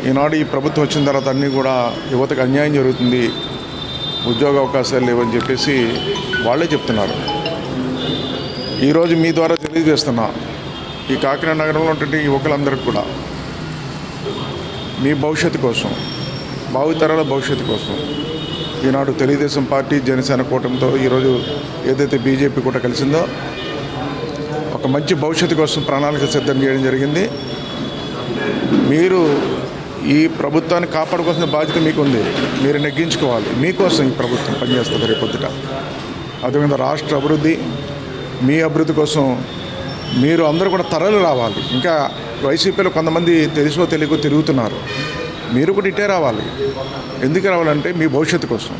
ఈనాడు ఈ ప్రభుత్వం వచ్చిన తర్వాత అన్నీ కూడా యువతకు అన్యాయం జరుగుతుంది, ఉద్యోగ అవకాశాలు లేవని చెప్పేసి వాళ్ళే చెప్తున్నారు. ఈరోజు మీ ద్వారా తెలియజేస్తున్నా, ఈ కాకినాడ నగరంలో ఉన్నటువంటి యువకులందరికీ కూడా మీ భవిష్యత్తు కోసం, భావితరాల భవిష్యత్తు కోసం ఈనాడు తెలుగుదేశం పార్టీ, జనసేన కూటమితో ఈరోజు ఏదైతే బీజేపీ కూడా కలిసిందో ఒక ఒక మంచి భవిష్యత్తు కోసం ప్రణాళిక సిద్ధం చేయడం జరిగింది. మీరు ఈ ప్రభుత్వాన్ని కాపాడుకోవాల్సిన బాధ్యత మీకు ఉంది. మీరు నెగ్గించుకోవాలి. మీకోసం ఈ ప్రభుత్వం పనిచేస్తుంది రేపొద్దుట. అదేవిధంగా రాష్ట్ర అభివృద్ధి, మీ అభివృద్ధి కోసం మీరు అందరూ కూడా తరలి రావాలి. ఇంకా వైసీపీలో కొంతమంది తెలుసో తెలియకో తిరుగుతున్నారు. మీరు కూడా ఇటే రావాలి. ఎందుకు రావాలంటే మీ భవిష్యత్తు కోసం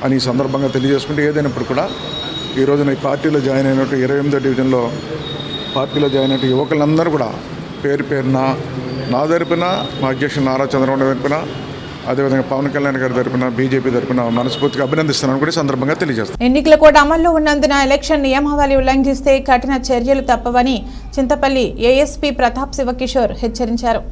అని ఈ సందర్భంగా తెలియజేసుకుంటే, ఏదైనప్పుడు కూడా ఈ రోజున ఈ పార్టీలో జాయిన్ అయినట్టు 28వ డివిజన్లో పార్టీలో జాయిన్ అయినట్టు యువకులందరూ కూడా పేరు పేరున నా తరపున, మా అధ్యక్షుడు నారా చంద్రబాబు తరపున, అదేవిధంగా పవన్ కళ్యాణ్ గారి తరపున, బీజేపీ తరపున మనస్ఫూర్తిగా అభినందిస్తున్నాను కూడా సందర్భంగా తెలియజేస్తాను. ఎన్నికల కోడ్ అమల్లో ఉన్నందున ఎలక్షన్ నియమావళి ఉల్లంఘిస్తే కఠిన చర్యలు తప్పవని చింతపల్లి ఏఎస్పీ ప్రతాప్ శివకిషోర్ హెచ్చరించారు.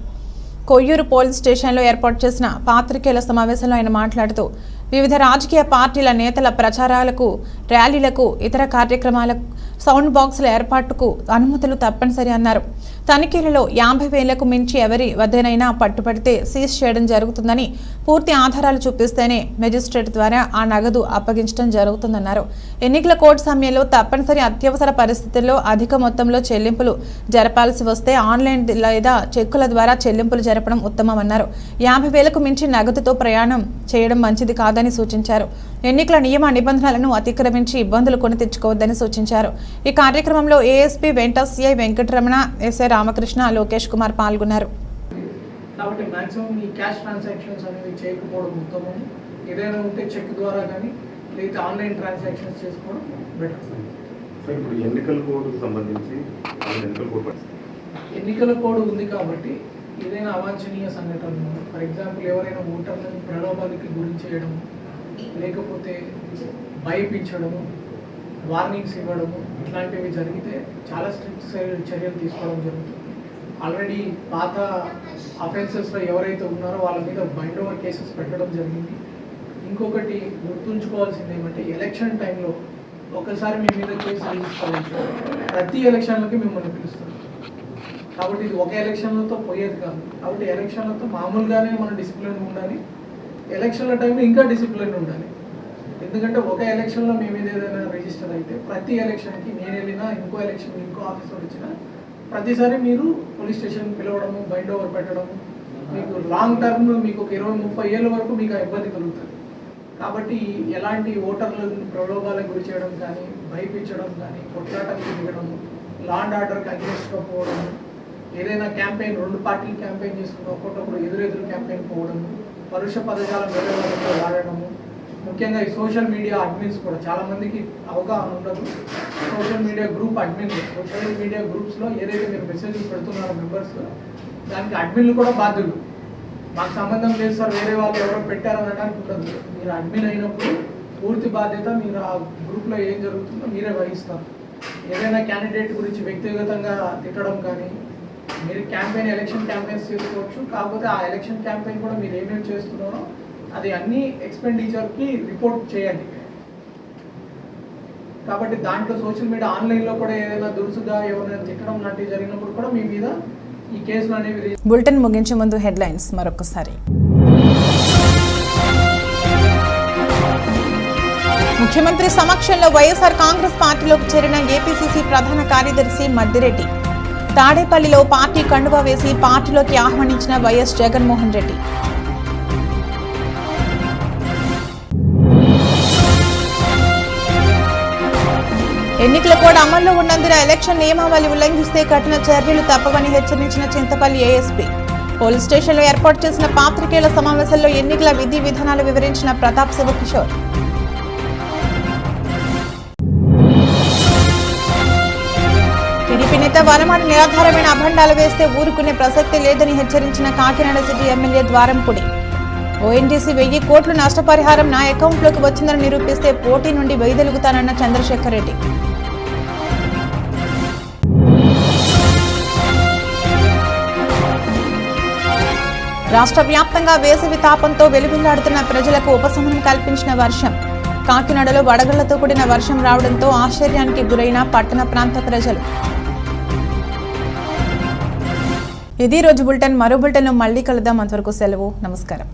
కొయ్యూరు పోలీస్ స్టేషన్లో ఏర్పాటు చేసిన పాత్రికేయుల సమావేశంలో ఆయన మాట్లాడుతూ వివిధ రాజకీయ పార్టీల నేతల ప్రచారాలకు, ర్యాలీలకు, ఇతర కార్యక్రమాలకు సౌండ్ బాక్సుల ఏర్పాటుకు అనుమతులు తప్పనిసరి అన్నారు. తనిఖీలలో 50,000కు మించి ఎవరి వద్దనైనా పట్టుబడితే సీజ్ చేయడం జరుగుతుందని, పూర్తి ఆధారాలు చూపిస్తేనే మెజిస్ట్రేట్ ద్వారా ఆ నగదు అప్పగించడం జరుగుతుందన్నారు. ఎన్నికల కోడ్ సమయంలో తప్పనిసరి అత్యవసర పరిస్థితుల్లో అధిక మొత్తంలో చెల్లింపులు జరపాల్సి వస్తే ఆన్లైన్ లేదా చెక్కుల ద్వారా చెల్లింపులు జరపడం ఉత్తమమన్నారు. 50,000కు మించి నగదుతో ప్రయాణం చేయడం మంచిది కాదని సూచించారు. ఎన్నికల నియమ నిబంధనలను అతిక్రమించి ఇబ్బందులు కొని తెచ్చుకోవద్దని సూచించారు. ఈ కార్యక్రమంలో ఏఎస్పీ వెంట సిఐ వెంకటరమణ, ఎస్ఐ రామకృష్ణ, లోకేష్ కుమార్ పాల్గొన్నారు. కాబట్టి మాక్సిమం ఈ క్యాష్ ట్రాన్సాక్షన్స్ అనేవి చేయకపోవడం ఉత్తమం. ఏదైనా ఉంటే చెక్ ద్వారా కానీ లేదా ఆన్లైన్ ట్రాన్సాక్షన్స్ చేసుకోవడం బెటర్. ఇప్పుడు ఎన్నికల కోడ్కు సంబంధించి ఎన్నికల కోడ్ ఉంది కాబట్టి ఏదైనా అవాంఛనీయ సంఘటనలు, ఫర్ ఎగ్జాంపుల్ ఎవరైనా ఓటర్లను ప్రలోభానికి గురి చేయడము, లేకపోతే భయపించడము, వార్నింగ్స్ ఇవ్వడము, ఇట్లాంటివి జరిగితే చాలా స్ట్రిక్ట్ చర్యలు తీసుకోవడం జరుగుతుంది. ఆల్రెడీ పాత అఫెన్సెస్లో ఎవరైతే ఉన్నారో వాళ్ళ మీద బైండ్ ఓవర్ కేసెస్ పెట్టడం జరిగింది. ఇంకొకటి గుర్తుంచుకోవాల్సింది ఏమంటే, ఎలక్షన్ టైంలో ఒకసారి మీ మీద కేసు రిజిస్టర్ అయితే ప్రతి ఎలక్షన్లకి మిమ్మల్ని పిలుస్తారు. కాబట్టి ఇది ఒక ఎలక్షన్లతో పోయేది కాదు. కాబట్టి ఎలక్షన్లతో మామూలుగానే మన డిసిప్లిన్ ఉండాలి, ఎలక్షన్ల టైంలో ఇంకా డిసిప్లిన్ ఉండాలి. ఎందుకంటే ఒక ఎలక్షన్లో మీ మీద ఏదైనా రిజిస్టర్ అయితే ప్రతి ఎలక్షన్కి నేను వెళ్ళినా, ఇంకో ఎలక్షన్ ఇంకో ఆఫీసర్ వచ్చినా ప్రతిసారి మీరు పోలీస్ స్టేషన్ పిలవడము, బైండ్ ఓవర్ పెట్టడము, మీకు లాంగ్ టర్మ్ మీకు ఒక 20-30 ఏళ్ళ వరకు మీకు ఆ ఇబ్బంది కలుగుతుంది. కాబట్టి ఎలాంటి ఓటర్లను ప్రలోభాలకు గురి చేయడం కానీ, భయపించడం కానీ, కొట్లాటకు దిగడము, లా అండ్ ఆర్డర్కి అగ్రెస్ట్గా పోవడము, ఏదైనా క్యాంపెయిన్ 2 పార్టీలు క్యాంపెయిన్ చేసుకుని ఒక్కొక్కప్పుడు ఎదురెదురు క్యాంపెయిన్ పోవడము, పరుష పదజాలం వేరే వాళ్ళతో వాడడము, ముఖ్యంగా ఈ సోషల్ మీడియా అడ్మిన్స్ కూడా చాలామందికి అవగాహన ఉండదు. Social media group admins, social media గ్రూప్స్లో ఏదైతే మీరు మెసేజ్లు పెడుతున్నారో మెంబర్స్, దానికి అడ్మిన్లు కూడా బాధ్యులు. మాకు సంబంధం లేదు సార్, వేరే వాళ్ళు ఎవరో పెట్టారనడానికి ఉండదు. మీరు అడ్మిన్ అయినప్పుడు పూర్తి బాధ్యత మీరు ఆ గ్రూప్లో ఏం జరుగుతుందో మీరే వహిస్తారు. ఏదైనా క్యాండిడేట్ గురించి వ్యక్తిగతంగా తిట్టడం కానీ, మీరు క్యాంపెయిన్ ఎలక్షన్ క్యాంపెయిన్స్ చేసుకోవచ్చు. కాకపోతే ఆ ఎలక్షన్ క్యాంపెయిన్ కూడా మీరు ఏమేమి చేస్తున్నారో అది అన్ని ఎక్స్పెండిచర్కి రిపోర్ట్ చేయాలి. కాబట్టి దాంట్లో సోషల్ మీడియా ఆన్లైన్లో కూడా ఏదైనా దురుసుగా ఎవరైనా తిట్టడం లాంటివి జరిగినప్పుడు కూడా మీ మీద ఈ కేసులు అనేవి. బులెటిన్ ముగించే ముందు హెడ్లైన్స్ మరొకసారి. ముఖ్యమంత్రి సమక్షంలో వైఎస్ఆర్ కాంగ్రెస్ పార్టీలోకి చేరిన ఏపీసీసీ ప్రధాన కార్యదర్శి మద్దిరెడ్డి. తాడేపల్లిలో పార్టీ కండువా వేసి పార్టీలోకి ఆహ్వానించిన వైఎస్ జగన్మోహన్ రెడ్డి. ఎన్నికల కోడ్ అమల్లో ఉన్నందున ఎలక్షన్ నియమావళి ఉల్లంఘిస్తే కఠిన చర్యలు తప్పవని హెచ్చరించిన చింతపల్లి ఏఎస్పీ. పోలీస్ స్టేషన్లో ఏర్పాటు చేసిన పాత్రికేయుల సమావేశంలో ఎన్నికల విధి విధానాలు వివరించిన ప్రతాప్ శివకిషోర్. టీడీపీ నేత వనమాడి నిరాధారమైన అభండాలు వేస్తే ఊరుకునే ప్రసక్తి లేదని హెచ్చరించిన Kakinada city MLA Dwarampudi. ONGC 1000 కోట్ల నష్టపరిహారం నా అకౌంట్లోకి వచ్చిందని నిరూపిస్తే పోటీ నుండి వైదొలుగుతానన్న చంద్రశేఖర్ రెడ్డి. రాష్ట్ర వ్యాప్తంగా వేసవి తాపంతో వెలుగులాడుతున్న ప్రజలకు ఉపశమనం కల్పించిన వర్షం. కాకినాడలో వడగళ్లతో కూడిన వర్షం రావడంతో ఆశ్చర్యానికి గురైన పట్టణ ప్రాంత ప్రజలు. ఇది రోజు బులెటిన్. మరో బులెటిన్లో మళ్ళీ కలుద్దాం. అంతవరకు సెలవు. నమస్కారం.